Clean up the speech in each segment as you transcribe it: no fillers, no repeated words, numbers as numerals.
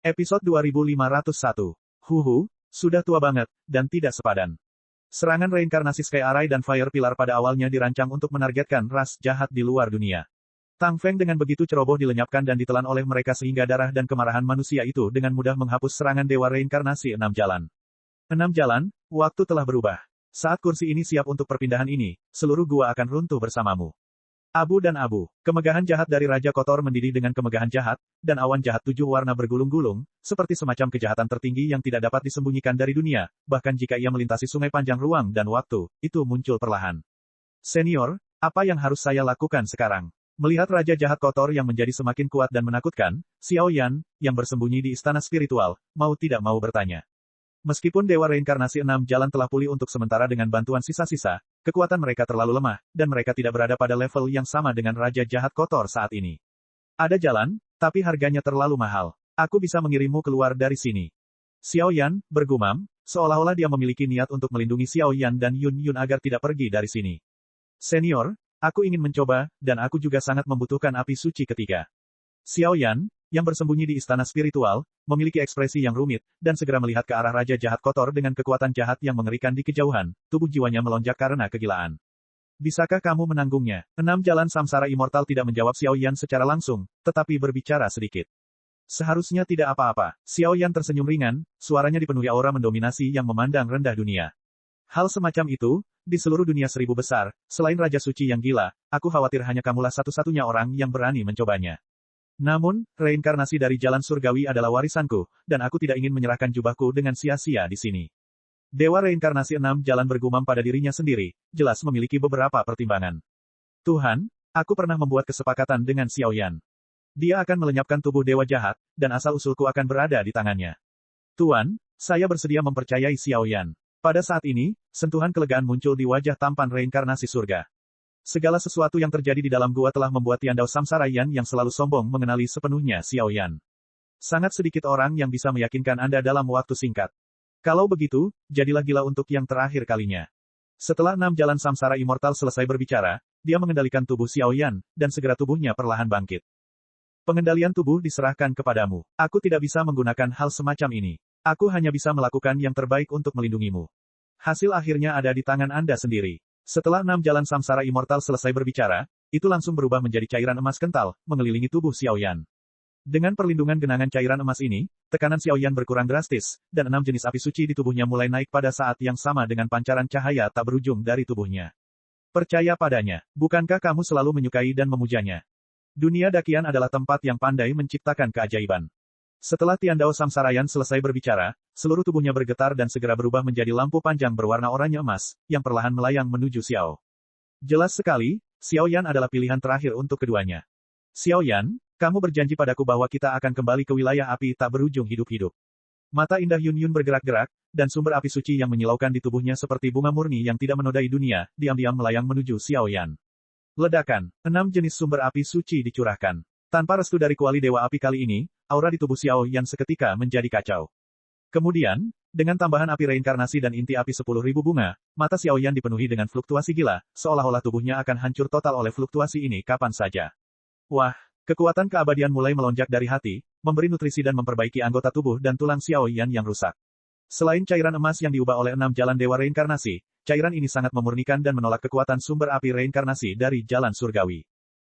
Episode 2501. Huhu, sudah tua banget, dan tidak sepadan. Serangan reinkarnasi Sky Array dan Fire Pillar pada awalnya dirancang untuk menargetkan ras jahat di luar dunia. Tang Feng dengan begitu ceroboh dilenyapkan dan ditelan oleh mereka sehingga darah dan kemarahan manusia itu dengan mudah menghapus serangan Dewa Reinkarnasi 6 jalan. 6 jalan, waktu telah berubah. Saat kursi ini siap untuk perpindahan ini, seluruh gua akan runtuh bersamamu. Abu dan abu, kemegahan jahat dari Raja Kotor mendidih dengan kemegahan jahat, dan awan jahat 7 warna bergulung-gulung, seperti semacam kejahatan tertinggi yang tidak dapat disembunyikan dari dunia, bahkan jika ia melintasi sungai panjang ruang dan waktu, itu muncul perlahan. Senior, apa yang harus saya lakukan sekarang? Melihat Raja Jahat Kotor yang menjadi semakin kuat dan menakutkan, Xiao Yan, yang bersembunyi di istana spiritual, mau tidak mau bertanya. Meskipun Dewa Reinkarnasi 6 jalan telah pulih untuk sementara dengan bantuan sisa-sisa, kekuatan mereka terlalu lemah, dan mereka tidak berada pada level yang sama dengan Raja Jahat Kotor saat ini. Ada jalan, tapi harganya terlalu mahal. Aku bisa mengirimmu keluar dari sini. Xiao Yan bergumam, seolah-olah dia memiliki niat untuk melindungi Xiao Yan dan Yun Yun agar tidak pergi dari sini. Senior, aku ingin mencoba, dan aku juga sangat membutuhkan api suci ketiga. Xiao Yan, yang bersembunyi di istana spiritual, memiliki ekspresi yang rumit, dan segera melihat ke arah Raja Jahat Kotor dengan kekuatan jahat yang mengerikan di kejauhan, tubuh jiwanya melonjak karena kegilaan. Bisakah kamu menanggungnya? 6 jalan samsara immortal tidak menjawab Xiao Yan secara langsung, tetapi berbicara sedikit. Seharusnya tidak apa-apa. Xiao Yan tersenyum ringan, suaranya dipenuhi aura mendominasi yang memandang rendah dunia. Hal semacam itu, di seluruh dunia 1000 besar, selain Raja Suci yang gila, aku khawatir hanya kamulah satu-satunya orang yang berani mencobanya. Namun, reinkarnasi dari jalan surgawi adalah warisanku, dan aku tidak ingin menyerahkan jubahku dengan sia-sia di sini. Dewa reinkarnasi 6 jalan bergumam pada dirinya sendiri, jelas memiliki beberapa pertimbangan. Tuhan, aku pernah membuat kesepakatan dengan Xiao Yan. Dia akan melenyapkan tubuh dewa jahat, dan asal-usulku akan berada di tangannya. Tuan, saya bersedia mempercayai Xiao Yan. Pada saat ini, sentuhan kelegaan muncul di wajah tampan reinkarnasi surga. Segala sesuatu yang terjadi di dalam gua telah membuat Tiandao Samsara Yan yang selalu sombong mengenali sepenuhnya Xiao Yan. Sangat sedikit orang yang bisa meyakinkan Anda dalam waktu singkat. Kalau begitu, jadilah gila untuk yang terakhir kalinya. Setelah 6 jalan samsara immortal selesai berbicara, dia mengendalikan tubuh Xiao Yan, dan segera tubuhnya perlahan bangkit. Pengendalian tubuh diserahkan kepadamu. Aku tidak bisa menggunakan hal semacam ini. Aku hanya bisa melakukan yang terbaik untuk melindungimu. Hasil akhirnya ada di tangan Anda sendiri. Setelah 6 jalan samsara immortal selesai berbicara, itu langsung berubah menjadi cairan emas kental, mengelilingi tubuh Xiao Yan. Dengan perlindungan genangan cairan emas ini, tekanan Xiao Yan berkurang drastis, dan 6 jenis api suci di tubuhnya mulai naik pada saat yang sama dengan pancaran cahaya tak berujung dari tubuhnya. Percaya padanya, bukankah kamu selalu menyukai dan memujanya? Dunia Dakian adalah tempat yang pandai menciptakan keajaiban. Setelah Tiandao Samsarayan selesai berbicara, seluruh tubuhnya bergetar dan segera berubah menjadi lampu panjang berwarna oranye emas, yang perlahan melayang menuju Xiao. Jelas sekali, Xiao Yan adalah pilihan terakhir untuk keduanya. Xiao Yan, kamu berjanji padaku bahwa kita akan kembali ke wilayah api tak berujung hidup-hidup. Mata indah Yun Yun bergerak-gerak, dan sumber api suci yang menyilaukan di tubuhnya seperti bunga murni yang tidak menodai dunia, diam-diam melayang menuju Xiao Yan. Ledakan, 6 jenis sumber api suci dicurahkan. Tanpa restu dari kuali Dewa Api kali ini, aura di tubuh Xiao Yan seketika menjadi kacau. Kemudian, dengan tambahan api reinkarnasi dan inti api 10.000 bunga, mata Xiao Yan dipenuhi dengan fluktuasi gila, seolah-olah tubuhnya akan hancur total oleh fluktuasi ini kapan saja. Wah, kekuatan keabadian mulai melonjak dari hati, memberi nutrisi dan memperbaiki anggota tubuh dan tulang Xiao Yan yang rusak. Selain cairan emas yang diubah oleh 6 jalan Dewa Reinkarnasi, cairan ini sangat memurnikan dan menolak kekuatan sumber api reinkarnasi dari jalan surgawi.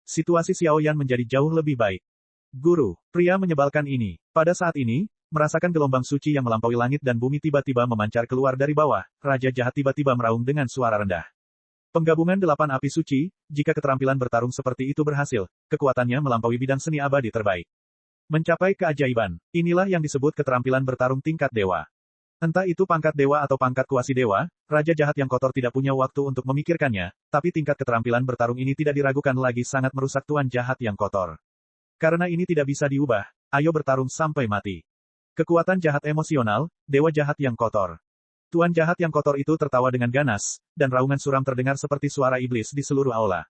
Situasi Xiao Yan menjadi jauh lebih baik. Guru, pria menyebalkan ini. Pada saat ini, merasakan gelombang suci yang melampaui langit dan bumi tiba-tiba memancar keluar dari bawah, Raja Jahat tiba-tiba meraung dengan suara rendah. Penggabungan 8 api suci, jika keterampilan bertarung seperti itu berhasil, kekuatannya melampaui bidang seni abadi terbaik. Mencapai keajaiban, inilah yang disebut keterampilan bertarung tingkat dewa. Entah itu pangkat dewa atau pangkat kuasi dewa, Raja Jahat yang kotor tidak punya waktu untuk memikirkannya, tapi tingkat keterampilan bertarung ini tidak diragukan lagi sangat merusak Tuan Jahat yang kotor. Karena ini tidak bisa diubah, ayo bertarung sampai mati. Kekuatan jahat emosional, Dewa Jahat yang kotor. Tuan Jahat yang kotor itu tertawa dengan ganas, dan raungan suram terdengar seperti suara iblis di seluruh aula.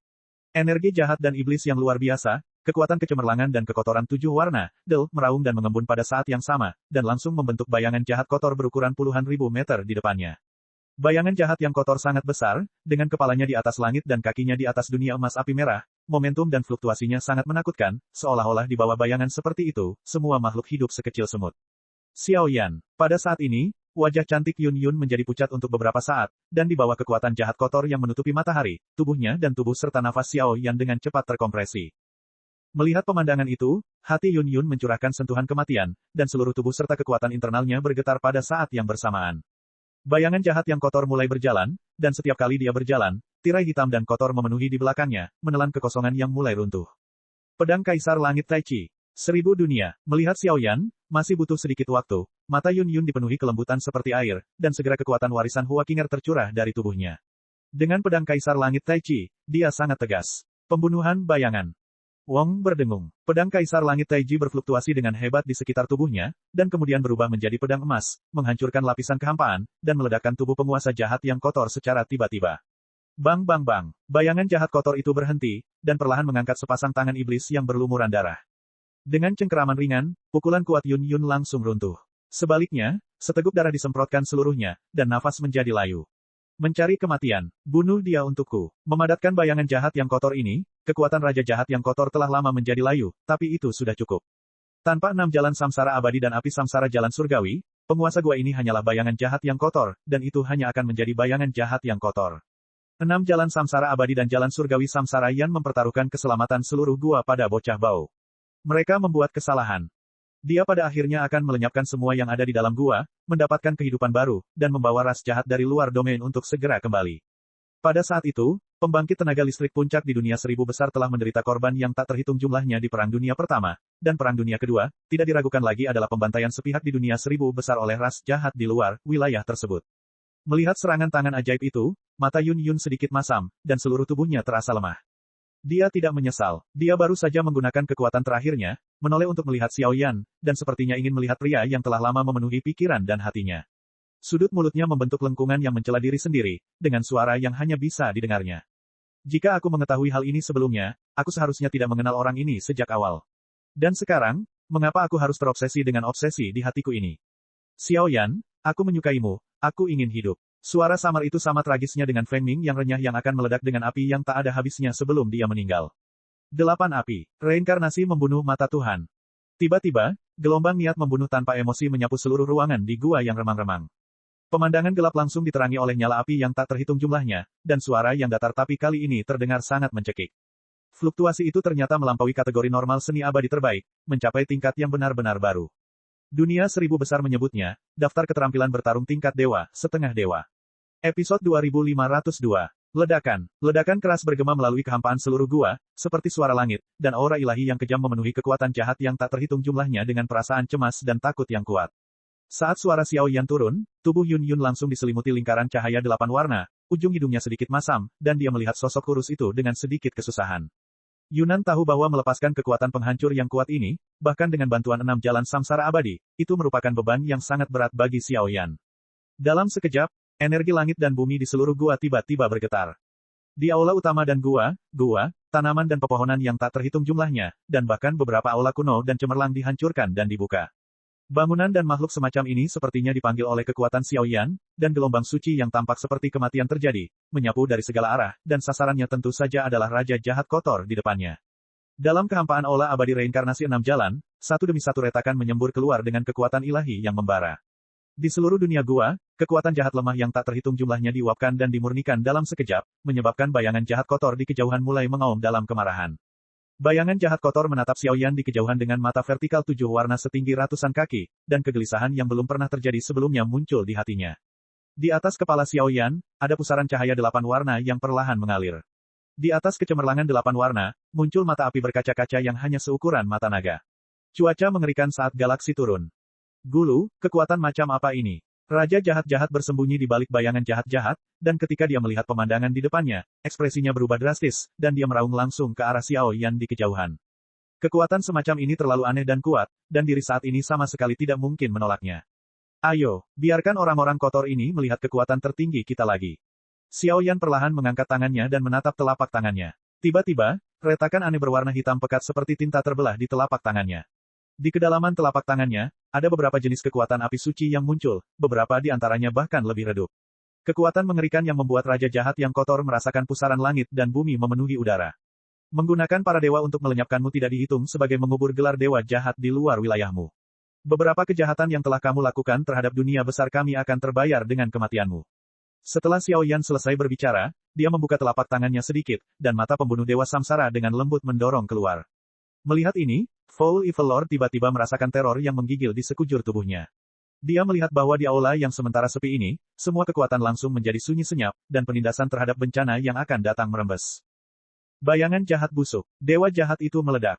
Energi jahat dan iblis yang luar biasa, kekuatan kecemerlangan dan kekotoran 7 warna, meraung dan mengembun pada saat yang sama, dan langsung membentuk bayangan jahat kotor berukuran puluhan ribu meter di depannya. Bayangan jahat yang kotor sangat besar, dengan kepalanya di atas langit dan kakinya di atas dunia emas api merah, momentum dan fluktuasinya sangat menakutkan, seolah-olah di bawah bayangan seperti itu, semua makhluk hidup sekecil semut. Xiao Yan. Pada saat ini, wajah cantik Yun Yun menjadi pucat untuk beberapa saat, dan di bawah kekuatan jahat kotor yang menutupi matahari, tubuhnya dan tubuh serta nafas Xiao Yan dengan cepat terkompresi. Melihat pemandangan itu, hati Yun Yun mencurahkan sentuhan kematian, dan seluruh tubuh serta kekuatan internalnya bergetar pada saat yang bersamaan. Bayangan jahat yang kotor mulai berjalan, dan setiap kali dia berjalan, tirai hitam dan kotor memenuhi di belakangnya, menelan kekosongan yang mulai runtuh. Pedang Kaisar Langit Tai Chi. 1000 dunia. Melihat Xiao Yan, masih butuh sedikit waktu, mata Yun Yun dipenuhi kelembutan seperti air, dan segera kekuatan warisan Hua Qinger tercurah dari tubuhnya. Dengan pedang Kaisar Langit Tai Chi, dia sangat tegas. Pembunuhan bayangan. Wong berdengung. Pedang Kaisar Langit Tai Chi berfluktuasi dengan hebat di sekitar tubuhnya, dan kemudian berubah menjadi pedang emas, menghancurkan lapisan kehampaan, dan meledakkan tubuh penguasa jahat yang kotor secara tiba-tiba. Bang bang bang. Bayangan jahat kotor itu berhenti, dan perlahan mengangkat sepasang tangan iblis yang berlumuran darah. Dengan cengkeraman ringan, pukulan kuat Yun Yun langsung runtuh. Sebaliknya, seteguk darah disemprotkan seluruhnya, dan nafas menjadi layu. Mencari kematian. Bunuh dia untukku. Memadatkan bayangan jahat yang kotor ini, kekuatan Raja Jahat yang kotor telah lama menjadi layu, tapi itu sudah cukup. Tanpa 6 jalan samsara abadi dan api samsara jalan surgawi, penguasa gua ini hanyalah bayangan jahat yang kotor, dan itu hanya akan menjadi bayangan jahat yang kotor. 6 jalan samsara abadi dan jalan surgawi samsara yang mempertaruhkan keselamatan seluruh gua pada bocah bau. Mereka membuat kesalahan. Dia pada akhirnya akan melenyapkan semua yang ada di dalam gua, mendapatkan kehidupan baru, dan membawa ras jahat dari luar domain untuk segera kembali. Pada saat itu, pembangkit tenaga listrik puncak di dunia 1000 besar telah menderita korban yang tak terhitung jumlahnya di Perang Dunia Pertama, dan Perang Dunia Kedua, tidak diragukan lagi adalah pembantaian sepihak di dunia 1000 besar oleh ras jahat di luar wilayah tersebut. Melihat serangan tangan ajaib itu, mata Yun Yun sedikit masam, dan seluruh tubuhnya terasa lemah. Dia tidak menyesal. Dia baru saja menggunakan kekuatan terakhirnya, menoleh untuk melihat Xiao Yan, dan sepertinya ingin melihat pria yang telah lama memenuhi pikiran dan hatinya. Sudut mulutnya membentuk lengkungan yang mencela diri sendiri, dengan suara yang hanya bisa didengarnya. Jika aku mengetahui hal ini sebelumnya, aku seharusnya tidak mengenal orang ini sejak awal. Dan sekarang, mengapa aku harus terobsesi dengan obsesi di hatiku ini? Xiao Yan, aku menyukaimu, aku ingin hidup. Suara samar itu sama tragisnya dengan Feng Ming yang renyah yang akan meledak dengan api yang tak ada habisnya sebelum dia meninggal. 8 api. Reinkarnasi membunuh mata Tuhan. Tiba-tiba, gelombang niat membunuh tanpa emosi menyapu seluruh ruangan di gua yang remang-remang. Pemandangan gelap langsung diterangi oleh nyala api yang tak terhitung jumlahnya, dan suara yang datar tapi kali ini terdengar sangat mencekik. Fluktuasi itu ternyata melampaui kategori normal seni abadi terbaik, mencapai tingkat yang benar-benar baru. Dunia 1000 besar menyebutnya, daftar keterampilan bertarung tingkat dewa, setengah dewa. Episode 2502. Ledakan. Ledakan keras bergema melalui kehampaan seluruh gua, seperti suara langit, dan aura ilahi yang kejam memenuhi kekuatan jahat yang tak terhitung jumlahnya dengan perasaan cemas dan takut yang kuat. Saat suara Xiao Yan turun, tubuh Yun Yun langsung diselimuti lingkaran cahaya 8 warna, ujung hidungnya sedikit masam, dan dia melihat sosok kurus itu dengan sedikit kesusahan. Yunan tahu bahwa melepaskan kekuatan penghancur yang kuat ini, bahkan dengan bantuan 6 jalan samsara abadi, itu merupakan beban yang sangat berat bagi Xiao Yan. Dalam sekejap, energi langit dan bumi di seluruh gua tiba-tiba bergetar. Di aula utama dan gua, tanaman dan pepohonan yang tak terhitung jumlahnya, dan bahkan beberapa aula kuno dan cemerlang dihancurkan dan dibuka. Bangunan dan makhluk semacam ini sepertinya dipanggil oleh kekuatan Xiao Yan, dan gelombang suci yang tampak seperti kematian terjadi, menyapu dari segala arah, dan sasarannya tentu saja adalah Raja Jahat Kotor di depannya. Dalam kehampaan aula abadi reinkarnasi 6 jalan, satu demi satu retakan menyembur keluar dengan kekuatan ilahi yang membara. Di seluruh dunia gua, kekuatan jahat lemah yang tak terhitung jumlahnya diuapkan dan dimurnikan dalam sekejap, menyebabkan bayangan jahat kotor di kejauhan mulai mengaum dalam kemarahan. Bayangan jahat kotor menatap Xiao Yan di kejauhan dengan mata vertikal 7 warna setinggi ratusan kaki, dan kegelisahan yang belum pernah terjadi sebelumnya muncul di hatinya. Di atas kepala Xiao Yan, ada pusaran cahaya 8 warna yang perlahan mengalir. Di atas kecemerlangan 8 warna, muncul mata api berkaca-kaca yang hanya seukuran mata naga. Cuaca mengerikan saat galaksi turun. Gulu, kekuatan macam apa ini? Raja jahat-jahat bersembunyi di balik bayangan jahat-jahat, dan ketika dia melihat pemandangan di depannya, ekspresinya berubah drastis, dan dia meraung langsung ke arah Xiao Yan di kejauhan. Kekuatan semacam ini terlalu aneh dan kuat, dan diri saat ini sama sekali tidak mungkin menolaknya. Ayo, biarkan orang-orang kotor ini melihat kekuatan tertinggi kita lagi. Xiao Yan perlahan mengangkat tangannya dan menatap telapak tangannya. Tiba-tiba, retakan aneh berwarna hitam pekat seperti tinta terbelah di telapak tangannya. Di kedalaman telapak tangannya, ada beberapa jenis kekuatan api suci yang muncul, beberapa di antaranya bahkan lebih redup. Kekuatan mengerikan yang membuat Raja Jahat yang kotor merasakan pusaran langit dan bumi memenuhi udara. Menggunakan para dewa untuk melenyapkanmu tidak dihitung sebagai mengubur gelar dewa jahat di luar wilayahmu. Beberapa kejahatan yang telah kamu lakukan terhadap dunia besar kami akan terbayar dengan kematianmu. Setelah Xiao Yan selesai berbicara, dia membuka telapak tangannya sedikit, dan mata pembunuh dewa samsara dengan lembut mendorong keluar. Melihat ini, Foul Evil Lord tiba-tiba merasakan teror yang menggigil di sekujur tubuhnya. Dia melihat bahwa di aula yang sementara sepi ini, semua kekuatan langsung menjadi sunyi senyap, dan penindasan terhadap bencana yang akan datang merembes. Bayangan jahat busuk. Dewa jahat itu meledak.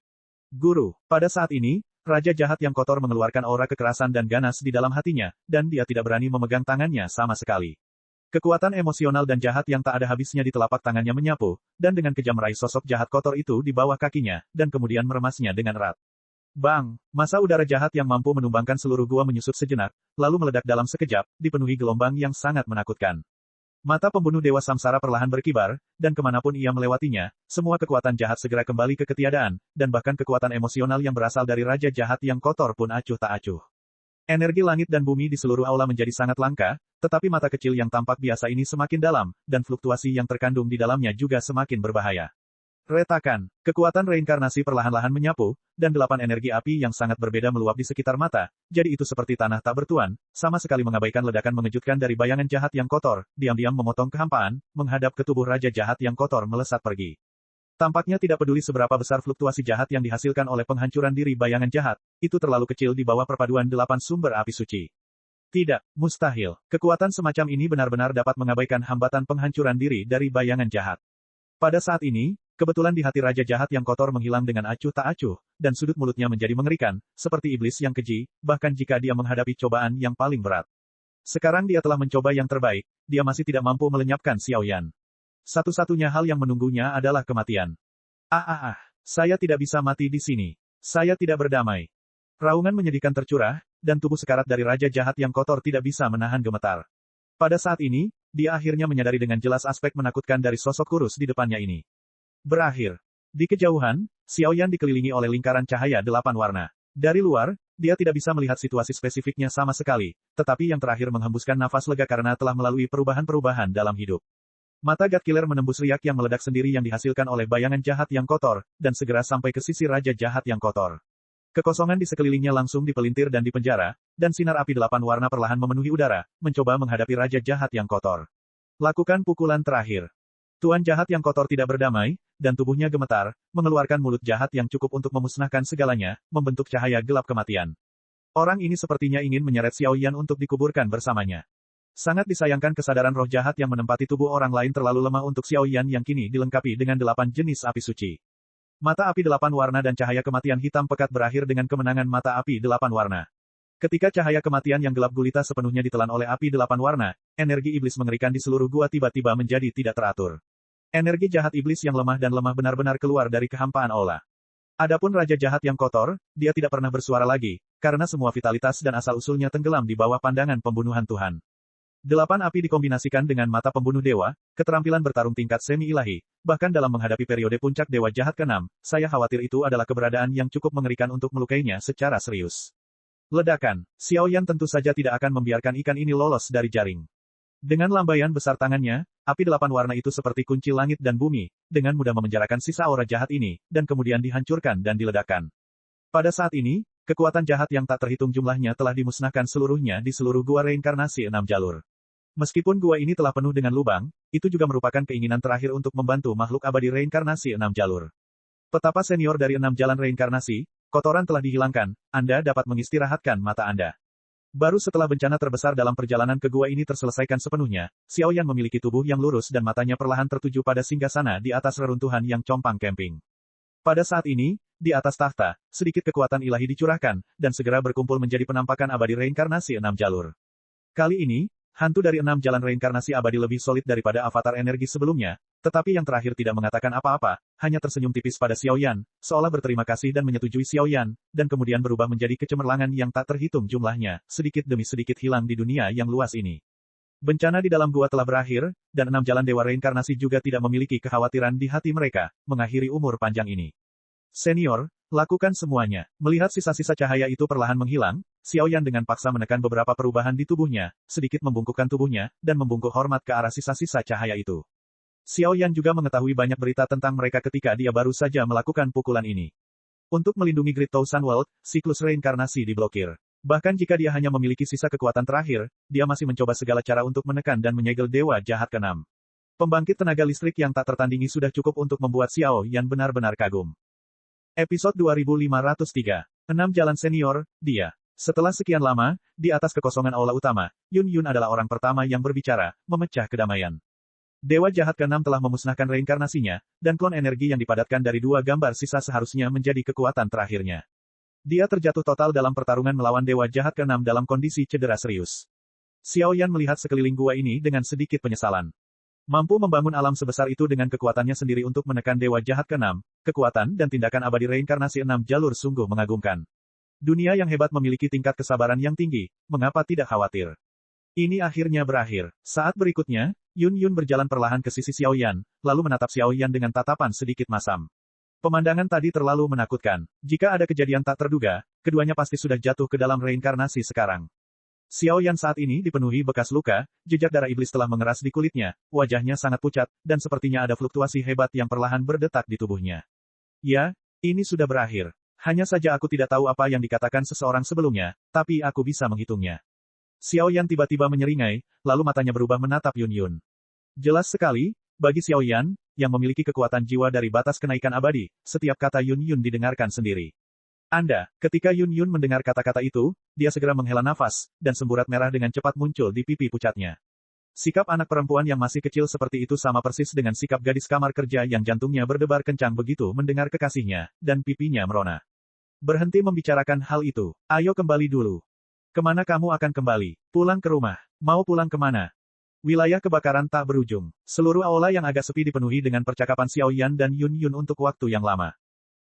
Guru, pada saat ini, Raja jahat yang kotor mengeluarkan aura kekerasan dan ganas di dalam hatinya, dan dia tidak berani memegang tangannya sama sekali. Kekuatan emosional dan jahat yang tak ada habisnya di telapak tangannya menyapu, dan dengan kejam meraih sosok jahat kotor itu di bawah kakinya, dan kemudian meremasnya dengan erat. Bang! Masa udara jahat yang mampu menumbangkan seluruh gua menyusut sejenak, lalu meledak dalam sekejap, dipenuhi gelombang yang sangat menakutkan. Mata pembunuh dewa samsara perlahan berkibar, dan kemanapun ia melewatinya, semua kekuatan jahat segera kembali ke ketiadaan, dan bahkan kekuatan emosional yang berasal dari raja jahat yang kotor pun acuh tak acuh. Energi langit dan bumi di seluruh aula menjadi sangat langka, tetapi mata kecil yang tampak biasa ini semakin dalam, dan fluktuasi yang terkandung di dalamnya juga semakin berbahaya. Retakan. Kekuatan reinkarnasi perlahan-lahan menyapu, dan 8 energi api yang sangat berbeda meluap di sekitar mata, jadi itu seperti tanah tak bertuan, sama sekali mengabaikan ledakan mengejutkan dari bayangan jahat yang kotor, diam-diam memotong kehampaan, menghadap ke tubuh raja jahat yang kotor melesat pergi. Tampaknya tidak peduli seberapa besar fluktuasi jahat yang dihasilkan oleh penghancuran diri bayangan jahat, itu terlalu kecil di bawah perpaduan 8 sumber api suci. Tidak, mustahil. Kekuatan semacam ini benar-benar dapat mengabaikan hambatan penghancuran diri dari bayangan jahat. Pada saat ini, kebetulan di hati raja jahat yang kotor menghilang dengan acuh tak acuh, dan sudut mulutnya menjadi mengerikan, seperti iblis yang keji, bahkan jika dia menghadapi cobaan yang paling berat. Sekarang dia telah mencoba yang terbaik, dia masih tidak mampu melenyapkan Xiao Yan. Satu-satunya hal yang menunggunya adalah kematian. Saya tidak bisa mati di sini. Saya tidak berdamai. Raungan menyedihkan tercurah, dan tubuh sekarat dari raja jahat yang kotor tidak bisa menahan gemetar. Pada saat ini, dia akhirnya menyadari dengan jelas aspek menakutkan dari sosok kurus di depannya ini. Berakhir. Di kejauhan, Xiao Yan dikelilingi oleh lingkaran cahaya 8 warna. Dari luar, dia tidak bisa melihat situasi spesifiknya sama sekali, tetapi yang terakhir menghembuskan nafas lega karena telah melalui perubahan-perubahan dalam hidup. Mata God Killer menembus riak yang meledak sendiri yang dihasilkan oleh bayangan jahat yang kotor, dan segera sampai ke sisi raja jahat yang kotor. Kekosongan di sekelilingnya langsung dipelintir dan dipenjara, dan sinar api 8 warna perlahan memenuhi udara, mencoba menghadapi raja jahat yang kotor. Lakukan pukulan terakhir. Tuan jahat yang kotor tidak berdamai, dan tubuhnya gemetar, mengeluarkan mulut jahat yang cukup untuk memusnahkan segalanya, membentuk cahaya gelap kematian. Orang ini sepertinya ingin menyeret Xiao Yan untuk dikuburkan bersamanya. Sangat disayangkan kesadaran roh jahat yang menempati tubuh orang lain terlalu lemah untuk Xiao Yan yang kini dilengkapi dengan 8 jenis api suci. Mata api 8 warna dan cahaya kematian hitam pekat berakhir dengan kemenangan mata api 8 warna. Ketika cahaya kematian yang gelap gulita sepenuhnya ditelan oleh api 8 warna, energi iblis mengerikan di seluruh gua tiba-tiba menjadi tidak teratur. Energi jahat iblis yang lemah dan lemah benar-benar keluar dari kehampaan aula. Adapun raja jahat yang kotor, dia tidak pernah bersuara lagi, karena semua vitalitas dan asal-usulnya tenggelam di bawah pandangan pembunuhan Tuhan. 8 api dikombinasikan dengan mata pembunuh dewa, keterampilan bertarung tingkat semi-ilahi, bahkan dalam menghadapi periode puncak dewa jahat ke-6, saya khawatir itu adalah keberadaan yang cukup mengerikan untuk melukainya secara serius. Ledakan. Xiao Yan tentu saja tidak akan membiarkan ikan ini lolos dari jaring. Dengan lambaian besar tangannya, api 8 warna itu seperti kunci langit dan bumi, dengan mudah memenjarakan sisa aura jahat ini, dan kemudian dihancurkan dan diledakkan. Pada saat ini, kekuatan jahat yang tak terhitung jumlahnya telah dimusnahkan seluruhnya di seluruh gua reinkarnasi 6 jalur. Meskipun gua ini telah penuh dengan lubang, itu juga merupakan keinginan terakhir untuk membantu makhluk abadi reinkarnasi 6 jalur. Petapa senior dari 6 jalan reinkarnasi, kotoran telah dihilangkan, Anda dapat mengistirahatkan mata Anda. Baru setelah bencana terbesar dalam perjalanan ke gua ini terselesaikan sepenuhnya, Xiao Yan memiliki tubuh yang lurus dan matanya perlahan tertuju pada singgasana di atas reruntuhan yang compang camping. Pada saat ini, di atas tahta, sedikit kekuatan ilahi dicurahkan, dan segera berkumpul menjadi penampakan abadi reinkarnasi 6 jalur. Kali ini, hantu dari 6 jalan reinkarnasi abadi lebih solid daripada avatar energi sebelumnya, tetapi yang terakhir tidak mengatakan apa-apa, hanya tersenyum tipis pada Xiao Yan, seolah berterima kasih dan menyetujui Xiao Yan, dan kemudian berubah menjadi kecemerlangan yang tak terhitung jumlahnya, sedikit demi sedikit hilang di dunia yang luas ini. Bencana di dalam gua telah berakhir, dan 6 jalan dewa reinkarnasi juga tidak memiliki kekhawatiran di hati mereka, mengakhiri umur panjang ini. Senior, lakukan semuanya. Melihat sisa-sisa cahaya itu perlahan menghilang, Xiao Yan dengan paksa menekan beberapa perubahan di tubuhnya, sedikit membungkukkan tubuhnya, dan membungkuk hormat ke arah sisa-sisa cahaya itu. Xiao Yan juga mengetahui banyak berita tentang mereka ketika dia baru saja melakukan pukulan ini. Untuk melindungi Great Thousand World, siklus reinkarnasi diblokir. Bahkan jika dia hanya memiliki sisa kekuatan terakhir, dia masih mencoba segala cara untuk menekan dan menyegel Dewa Jahat ke-6. Pembangkit tenaga listrik yang tak tertandingi sudah cukup untuk membuat Xiao Yan benar-benar kagum. Episode 2503. 6 Jalan Senior, dia. Setelah sekian lama, di atas kekosongan aula utama, Yun Yun adalah orang pertama yang berbicara, memecah kedamaian. Dewa Jahat ke-6 telah memusnahkan reinkarnasinya, dan klon energi yang dipadatkan dari 2 gambar sisa seharusnya menjadi kekuatan terakhirnya. Dia terjatuh total dalam pertarungan melawan Dewa Jahat ke-6 dalam kondisi cedera serius. Xiao Yan melihat sekeliling gua ini dengan sedikit penyesalan. Mampu membangun alam sebesar itu dengan kekuatannya sendiri untuk menekan Dewa Jahat ke-6, kekuatan dan tindakan abadi reinkarnasi 6 jalur sungguh mengagumkan. Dunia yang hebat memiliki tingkat kesabaran yang tinggi, mengapa tidak khawatir? Ini akhirnya berakhir. Saat berikutnya, Yun Yun berjalan perlahan ke sisi Xiao Yan, lalu menatap Xiao Yan dengan tatapan sedikit masam. Pemandangan tadi terlalu menakutkan. Jika ada kejadian tak terduga, keduanya pasti sudah jatuh ke dalam reinkarnasi sekarang. Xiao Yan saat ini dipenuhi bekas luka, jejak darah iblis telah mengeras di kulitnya, wajahnya sangat pucat, dan sepertinya ada fluktuasi hebat yang perlahan berdetak di tubuhnya. Ya, ini sudah berakhir. Hanya saja aku tidak tahu apa yang dikatakan seseorang sebelumnya, tapi aku bisa menghitungnya. Xiao Yan tiba-tiba menyeringai, lalu matanya berubah menatap Yun Yun. Jelas sekali, bagi Xiao Yan, yang memiliki kekuatan jiwa dari batas kenaikan abadi, setiap kata Yun Yun didengarkan sendiri. Ketika Yun Yun mendengar kata-kata itu, dia segera menghela nafas, dan semburat merah dengan cepat muncul di pipi pucatnya. Sikap anak perempuan yang masih kecil seperti itu sama persis dengan sikap gadis kamar kerja yang jantungnya berdebar kencang begitu mendengar kekasihnya, dan pipinya merona. Berhenti membicarakan hal itu. Ayo kembali dulu. Kemana kamu akan kembali? Pulang ke rumah. Mau pulang kemana? Wilayah kebakaran tak berujung. Seluruh aula yang agak sepi dipenuhi dengan percakapan Xiao Yan dan Yun Yun untuk waktu yang lama.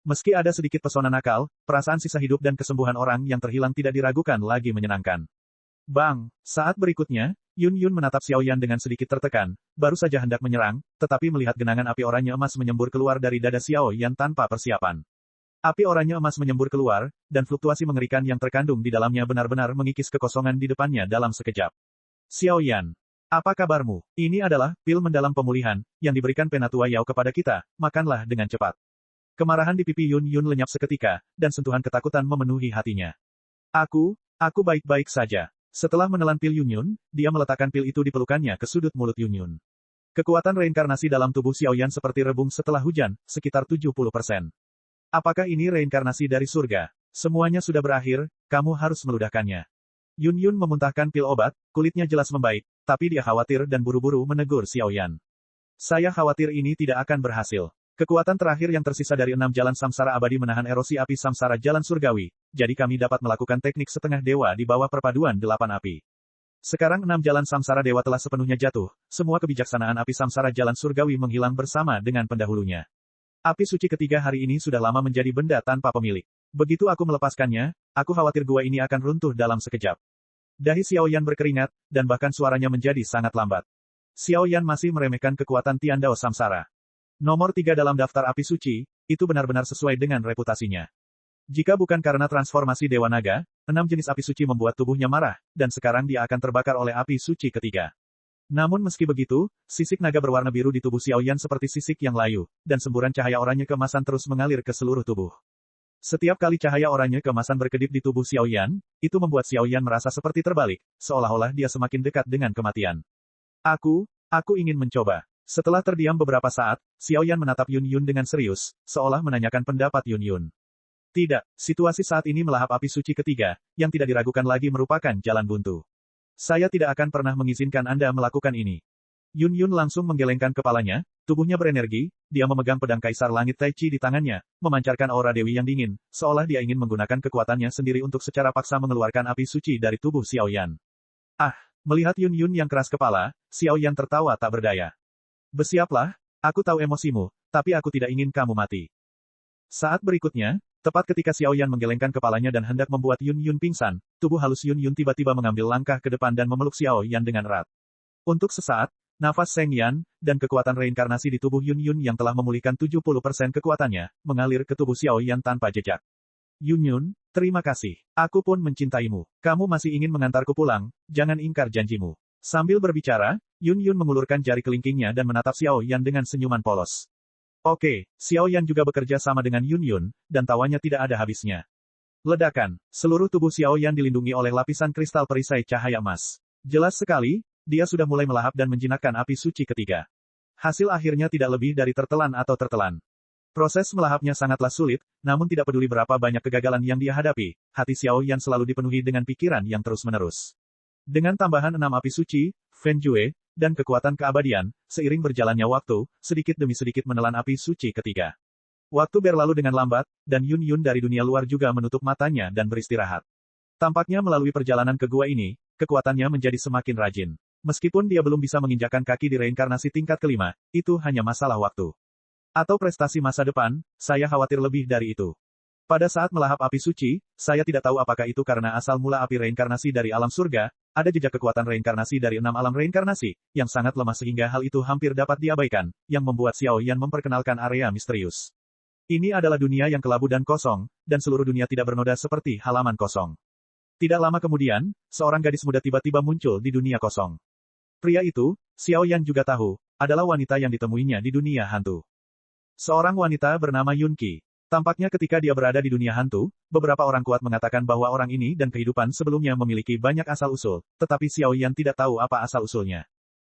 Meski ada sedikit pesona nakal, perasaan sisa hidup dan kesembuhan orang yang terhilang tidak diragukan lagi menyenangkan. Bang! Saat berikutnya, Yun Yun menatap Xiao Yan dengan sedikit tertekan, baru saja hendak menyerang, tetapi melihat genangan api oranye emas menyembur keluar dari dada Xiao Yan tanpa persiapan. Api oranye emas menyembur keluar, dan fluktuasi mengerikan yang terkandung di dalamnya benar-benar mengikis kekosongan di depannya dalam sekejap. Xiao Yan, apa kabarmu? Ini adalah pil mendalam pemulihan, yang diberikan Penatua Yao kepada kita, makanlah dengan cepat. Kemarahan di pipi Yun Yun lenyap seketika, dan sentuhan ketakutan memenuhi hatinya. Aku baik-baik saja. Setelah menelan pil Yun Yun, dia meletakkan pil itu di pelukannya ke sudut mulut Yun Yun. Kekuatan reinkarnasi dalam tubuh Xiao Yan seperti rebung setelah hujan, sekitar 70%. Apakah ini reinkarnasi dari surga? Semuanya sudah berakhir, kamu harus meludahkannya. Yun Yun memuntahkan pil obat, kulitnya jelas membaik, tapi dia khawatir dan buru-buru menegur Xiao Yan. Saya khawatir ini tidak akan berhasil. Kekuatan terakhir yang tersisa dari 6 jalan samsara abadi menahan erosi api samsara jalan surgawi, jadi kami dapat melakukan teknik setengah dewa di bawah perpaduan 8 api. Sekarang 6 jalan samsara dewa telah sepenuhnya jatuh, semua kebijaksanaan api samsara jalan surgawi menghilang bersama dengan pendahulunya. Api suci ketiga hari ini sudah lama menjadi benda tanpa pemilik. Begitu aku melepaskannya, aku khawatir gua ini akan runtuh dalam sekejap. Dahi Xiao Yan berkeringat, dan bahkan suaranya menjadi sangat lambat. Xiao Yan masih meremehkan kekuatan Tiandao Samsara. Nomor 3 dalam daftar api suci, itu benar-benar sesuai dengan reputasinya. Jika bukan karena transformasi Dewa Naga, 6 jenis api suci membuat tubuhnya marah, dan sekarang dia akan terbakar oleh api suci ketiga. Namun meski begitu, sisik naga berwarna biru di tubuh Xiao Yan seperti sisik yang layu, dan semburan cahaya oranye keemasan terus mengalir ke seluruh tubuh. Setiap kali cahaya oranye keemasan berkedip di tubuh Xiao Yan, itu membuat Xiao Yan merasa seperti terbalik, seolah-olah dia semakin dekat dengan kematian. Aku ingin mencoba. Setelah terdiam beberapa saat, Xiao Yan menatap Yun Yun dengan serius, seolah menanyakan pendapat Yun Yun. Tidak, situasi saat ini melahap api suci ketiga, yang tidak diragukan lagi merupakan jalan buntu. Saya tidak akan pernah mengizinkan Anda melakukan ini. Yun Yun langsung menggelengkan kepalanya, tubuhnya berenergi, dia memegang pedang Kaisar Langit Tai Chi di tangannya, memancarkan aura Dewi yang dingin, seolah dia ingin menggunakan kekuatannya sendiri untuk secara paksa mengeluarkan api suci dari tubuh Xiao Yan. Melihat Yun Yun yang keras kepala, Xiao Yan tertawa tak berdaya. Bersiaplah, aku tahu emosimu, tapi aku tidak ingin kamu mati. Saat berikutnya, tepat ketika Xiao Yan menggelengkan kepalanya dan hendak membuat Yun Yun pingsan, tubuh halus Yun Yun tiba-tiba mengambil langkah ke depan dan memeluk Xiao Yan dengan erat. Untuk sesaat, nafas Seng Yan, dan kekuatan reinkarnasi di tubuh Yun Yun yang telah memulihkan 70% kekuatannya, mengalir ke tubuh Xiao Yan tanpa jejak. Yun Yun, terima kasih. Aku pun mencintaimu. Kamu masih ingin mengantarku pulang, jangan ingkar janjimu. Sambil berbicara, Yun Yun mengulurkan jari kelingkingnya dan menatap Xiao Yan dengan senyuman polos. Oke, Xiao Yan juga bekerja sama dengan Yun Yun, dan tawanya tidak ada habisnya. Ledakan, seluruh tubuh Xiao Yan dilindungi oleh lapisan kristal perisai cahaya emas. Jelas sekali, dia sudah mulai melahap dan menjinakkan api suci ketiga. Hasil akhirnya tidak lebih dari tertelan atau tertelan. Proses melahapnya sangatlah sulit, namun tidak peduli berapa banyak kegagalan yang dia hadapi, hati Xiao Yan selalu dipenuhi dengan pikiran yang terus-menerus. Dengan tambahan 6 api suci, Fen Jue, dan kekuatan keabadian, seiring berjalannya waktu, sedikit demi sedikit menelan api suci ketiga. Waktu berlalu dengan lambat, dan Yun Yun dari dunia luar juga menutup matanya dan beristirahat. Tampaknya melalui perjalanan ke gua ini, kekuatannya menjadi semakin rajin. Meskipun dia belum bisa menginjakan kaki di reinkarnasi tingkat kelima, itu hanya masalah waktu. Atau prestasi masa depan, saya khawatir lebih dari itu. Pada saat melahap api suci, saya tidak tahu apakah itu karena asal mula api reinkarnasi dari alam surga, ada jejak kekuatan reinkarnasi dari 6 alam reinkarnasi, yang sangat lemah sehingga hal itu hampir dapat diabaikan, yang membuat Xiao Yan memperkenalkan area misterius. Ini adalah dunia yang kelabu dan kosong, dan seluruh dunia tidak bernoda seperti halaman kosong. Tidak lama kemudian, seorang gadis muda tiba-tiba muncul di dunia kosong. Pria itu, Xiao Yan juga tahu, adalah wanita yang ditemuinya di dunia hantu. Seorang wanita bernama Yun Qi. Tampaknya ketika dia berada di dunia hantu, beberapa orang kuat mengatakan bahwa orang ini dan kehidupan sebelumnya memiliki banyak asal-usul, tetapi Xiao Yan tidak tahu apa asal-usulnya.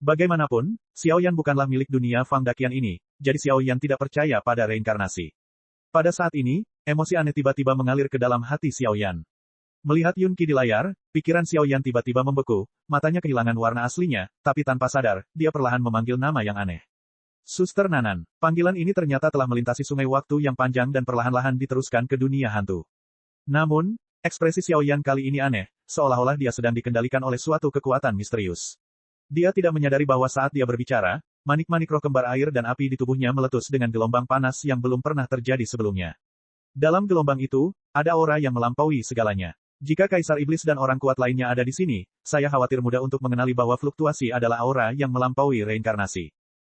Bagaimanapun, Xiao Yan bukanlah milik dunia Fang Daqian ini, jadi Xiao Yan tidak percaya pada reinkarnasi. Pada saat ini, emosi aneh tiba-tiba mengalir ke dalam hati Xiao Yan. Melihat Yun Qi di layar, pikiran Xiao Yan tiba-tiba membeku, matanya kehilangan warna aslinya, tapi tanpa sadar, dia perlahan memanggil nama yang aneh. Suster Nanan. Panggilan ini ternyata telah melintasi sungai waktu yang panjang dan perlahan-lahan diteruskan ke dunia hantu. Namun, ekspresi Xiao Yan kali ini aneh, seolah-olah dia sedang dikendalikan oleh suatu kekuatan misterius. Dia tidak menyadari bahwa saat dia berbicara, manik-manik roh kembar air dan api di tubuhnya meletus dengan gelombang panas yang belum pernah terjadi sebelumnya. Dalam gelombang itu, ada aura yang melampaui segalanya. Jika Kaisar Iblis dan orang kuat lainnya ada di sini, saya khawatir mudah untuk mengenali bahwa fluktuasi adalah aura yang melampaui reinkarnasi.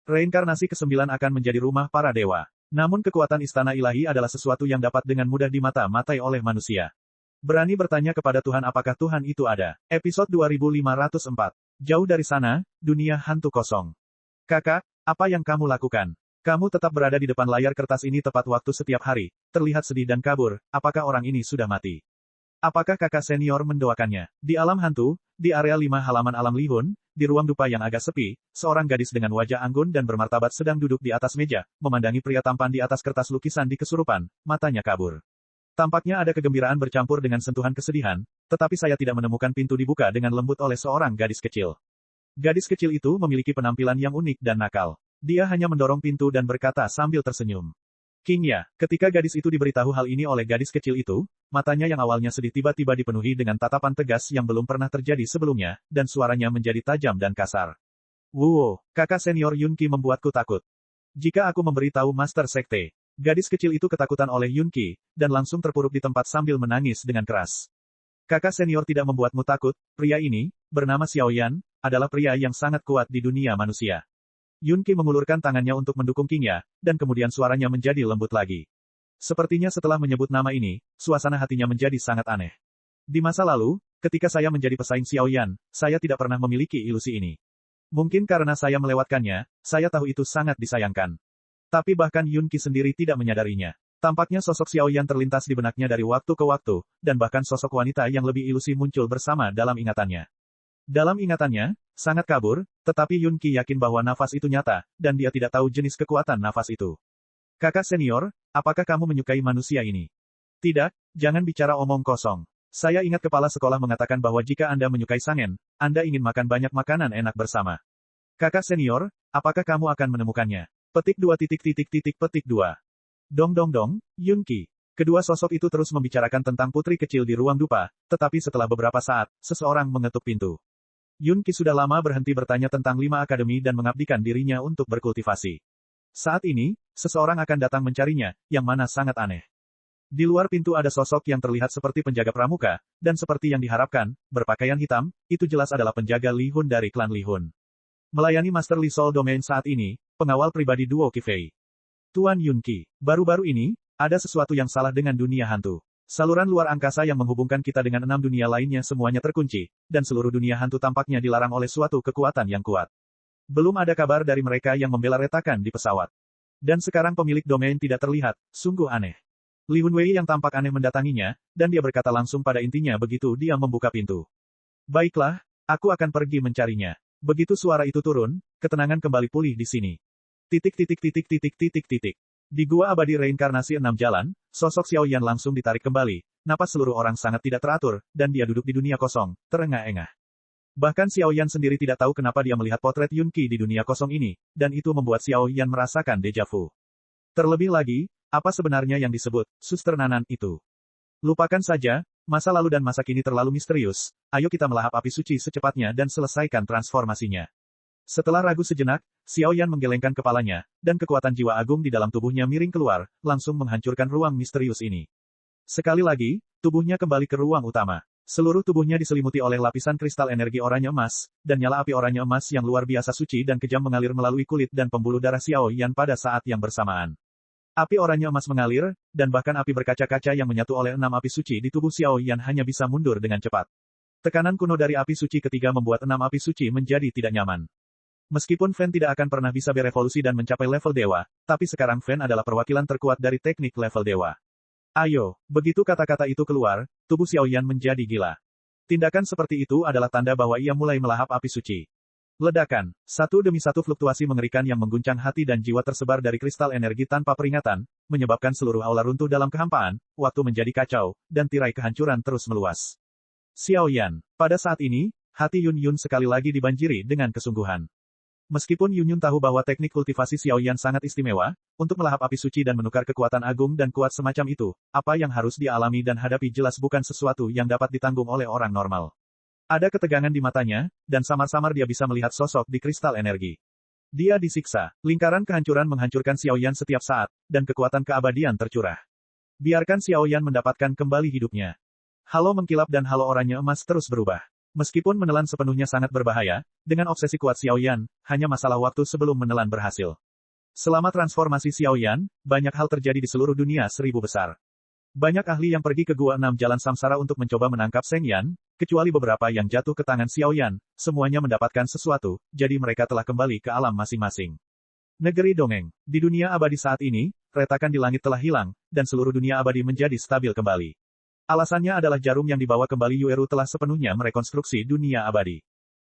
Reinkarnasi ke-9 akan menjadi rumah para dewa. Namun kekuatan istana ilahi adalah sesuatu yang dapat dengan mudah dimata-matai oleh manusia. Berani bertanya kepada Tuhan apakah Tuhan itu ada. Episode 2504. Jauh dari sana, dunia hantu kosong. Kakak, apa yang kamu lakukan? Kamu tetap berada di depan layar kertas ini tepat waktu setiap hari, terlihat sedih dan kabur, apakah orang ini sudah mati? Apakah kakak senior mendoakannya? Di alam hantu, di area 5 halaman alam lihun, di ruang dupa yang agak sepi, seorang gadis dengan wajah anggun dan bermartabat sedang duduk di atas meja, memandangi pria tampan di atas kertas lukisan di kesurupan, matanya kabur. Tampaknya ada kegembiraan bercampur dengan sentuhan kesedihan, tetapi saya tidak menemukan pintu dibuka dengan lembut oleh seorang gadis kecil. Gadis kecil itu memiliki penampilan yang unik dan nakal. Dia hanya mendorong pintu dan berkata sambil tersenyum. King Ya, ketika gadis itu diberitahu hal ini oleh gadis kecil itu, matanya yang awalnya sedih tiba-tiba dipenuhi dengan tatapan tegas yang belum pernah terjadi sebelumnya, dan suaranya menjadi tajam dan kasar. Wow, kakak senior Yun Qi membuatku takut. Jika aku memberitahu Master Sekte, gadis kecil itu ketakutan oleh Yun Qi, dan langsung terpuruk di tempat sambil menangis dengan keras. Kakak senior tidak membuatmu takut, pria ini, bernama Xiao Yan, adalah pria yang sangat kuat di dunia manusia. Yun Qi mengulurkan tangannya untuk mendukung King Ya, dan kemudian suaranya menjadi lembut lagi. Sepertinya setelah menyebut nama ini, suasana hatinya menjadi sangat aneh. Di masa lalu, ketika saya menjadi pesaing Xiao Yan, saya tidak pernah memiliki ilusi ini. Mungkin karena saya melewatkannya, saya tahu itu sangat disayangkan. Tapi bahkan Yun Qi sendiri tidak menyadarinya. Tampaknya sosok Xiao Yan terlintas di benaknya dari waktu ke waktu, dan bahkan sosok wanita yang lebih ilusi muncul bersama dalam ingatannya. Dalam ingatannya, sangat kabur, tetapi Yun Qi yakin bahwa nafas itu nyata, dan dia tidak tahu jenis kekuatan nafas itu. Kakak senior, apakah kamu menyukai manusia ini? Tidak, jangan bicara omong kosong. Saya ingat kepala sekolah mengatakan bahwa jika Anda menyukai sangen, Anda ingin makan banyak makanan enak bersama. Kakak senior, apakah kamu akan menemukannya? Petik 2 petik 2. Dong, Yun Qi. Kedua sosok itu terus membicarakan tentang putri kecil di ruang dupa, tetapi setelah beberapa saat, seseorang mengetuk pintu. Yun Qi sudah lama berhenti bertanya tentang 5 akademi dan mengabdikan dirinya untuk berkultivasi. Saat ini, seseorang akan datang mencarinya, yang mana sangat aneh. Di luar pintu ada sosok yang terlihat seperti penjaga pramuka, dan seperti yang diharapkan, berpakaian hitam, itu jelas adalah penjaga Li Hun dari klan Li Hun. Melayani Master Li Sol Domain saat ini, pengawal pribadi duo Qifei. Tuan Yun Qi, baru-baru ini, ada sesuatu yang salah dengan dunia hantu. Saluran luar angkasa yang menghubungkan kita dengan 6 dunia lainnya semuanya terkunci, dan seluruh dunia hantu tampaknya dilarang oleh suatu kekuatan yang kuat. Belum ada kabar dari mereka yang membela retakan di pesawat. Dan sekarang pemilik domain tidak terlihat, sungguh aneh. Li Hunwei yang tampak aneh mendatanginya, dan dia berkata langsung pada intinya begitu dia membuka pintu. Baiklah, aku akan pergi mencarinya. Begitu suara itu turun, ketenangan kembali pulih di sini. Di gua abadi reinkarnasi 6 jalan, sosok Xiao Yan langsung ditarik kembali, napas seluruh orang sangat tidak teratur, dan dia duduk di dunia kosong, terengah-engah. Bahkan Xiao Yan sendiri tidak tahu kenapa dia melihat potret Yun Qi di dunia kosong ini, dan itu membuat Xiao Yan merasakan deja vu. Terlebih lagi, apa sebenarnya yang disebut suster Nanan itu? Lupakan saja, masa lalu dan masa kini terlalu misterius, ayo kita melahap api suci secepatnya dan selesaikan transformasinya. Setelah ragu sejenak, Xiao Yan menggelengkan kepalanya, dan kekuatan jiwa agung di dalam tubuhnya miring keluar, langsung menghancurkan ruang misterius ini. Sekali lagi, tubuhnya kembali ke ruang utama. Seluruh tubuhnya diselimuti oleh lapisan kristal energi oranye emas, dan nyala api oranye emas yang luar biasa suci dan kejam mengalir melalui kulit dan pembuluh darah Xiao Yan pada saat yang bersamaan. Api oranye emas mengalir, dan bahkan api berkaca-kaca yang menyatu oleh 6 api suci di tubuh Xiao Yan hanya bisa mundur dengan cepat. Tekanan kuno dari api suci ketiga membuat 6 api suci menjadi tidak nyaman. Meskipun Fen tidak akan pernah bisa berevolusi dan mencapai level dewa, tapi sekarang Fen adalah perwakilan terkuat dari teknik level dewa. Ayo, begitu kata-kata itu keluar, tubuh Xiao Yan menjadi gila. Tindakan seperti itu adalah tanda bahwa ia mulai melahap api suci. Ledakan, satu demi satu fluktuasi mengerikan yang mengguncang hati dan jiwa tersebar dari kristal energi tanpa peringatan, menyebabkan seluruh aula runtuh dalam kehampaan, waktu menjadi kacau, dan tirai kehancuran terus meluas. Xiao Yan, pada saat ini, hati Yun Yun sekali lagi dibanjiri dengan kesungguhan. Meskipun Yun Yun tahu bahwa teknik kultivasi Xiao Yan sangat istimewa, untuk melahap api suci dan menukar kekuatan agung dan kuat semacam itu, apa yang harus dialami dan hadapi jelas bukan sesuatu yang dapat ditanggung oleh orang normal. Ada ketegangan di matanya, dan samar-samar dia bisa melihat sosok di kristal energi. Dia disiksa, lingkaran kehancuran menghancurkan Xiao Yan setiap saat, dan kekuatan keabadian tercurah. Biarkan Xiao Yan mendapatkan kembali hidupnya. Halo mengkilap dan halo oranye emas terus berubah. Meskipun menelan sepenuhnya sangat berbahaya, dengan obsesi kuat Xiao Yan, hanya masalah waktu sebelum menelan berhasil. Selama transformasi Xiao Yan, banyak hal terjadi di seluruh dunia 1000 besar. Banyak ahli yang pergi ke Gua 6 Jalan Samsara untuk mencoba menangkap Seng Yan, kecuali beberapa yang jatuh ke tangan Xiao Yan, semuanya mendapatkan sesuatu, jadi mereka telah kembali ke alam masing-masing. Negeri Dongeng. Di dunia abadi saat ini, retakan di langit telah hilang, dan seluruh dunia abadi menjadi stabil kembali. Alasannya adalah jarum yang dibawa kembali Yueru telah sepenuhnya merekonstruksi dunia abadi.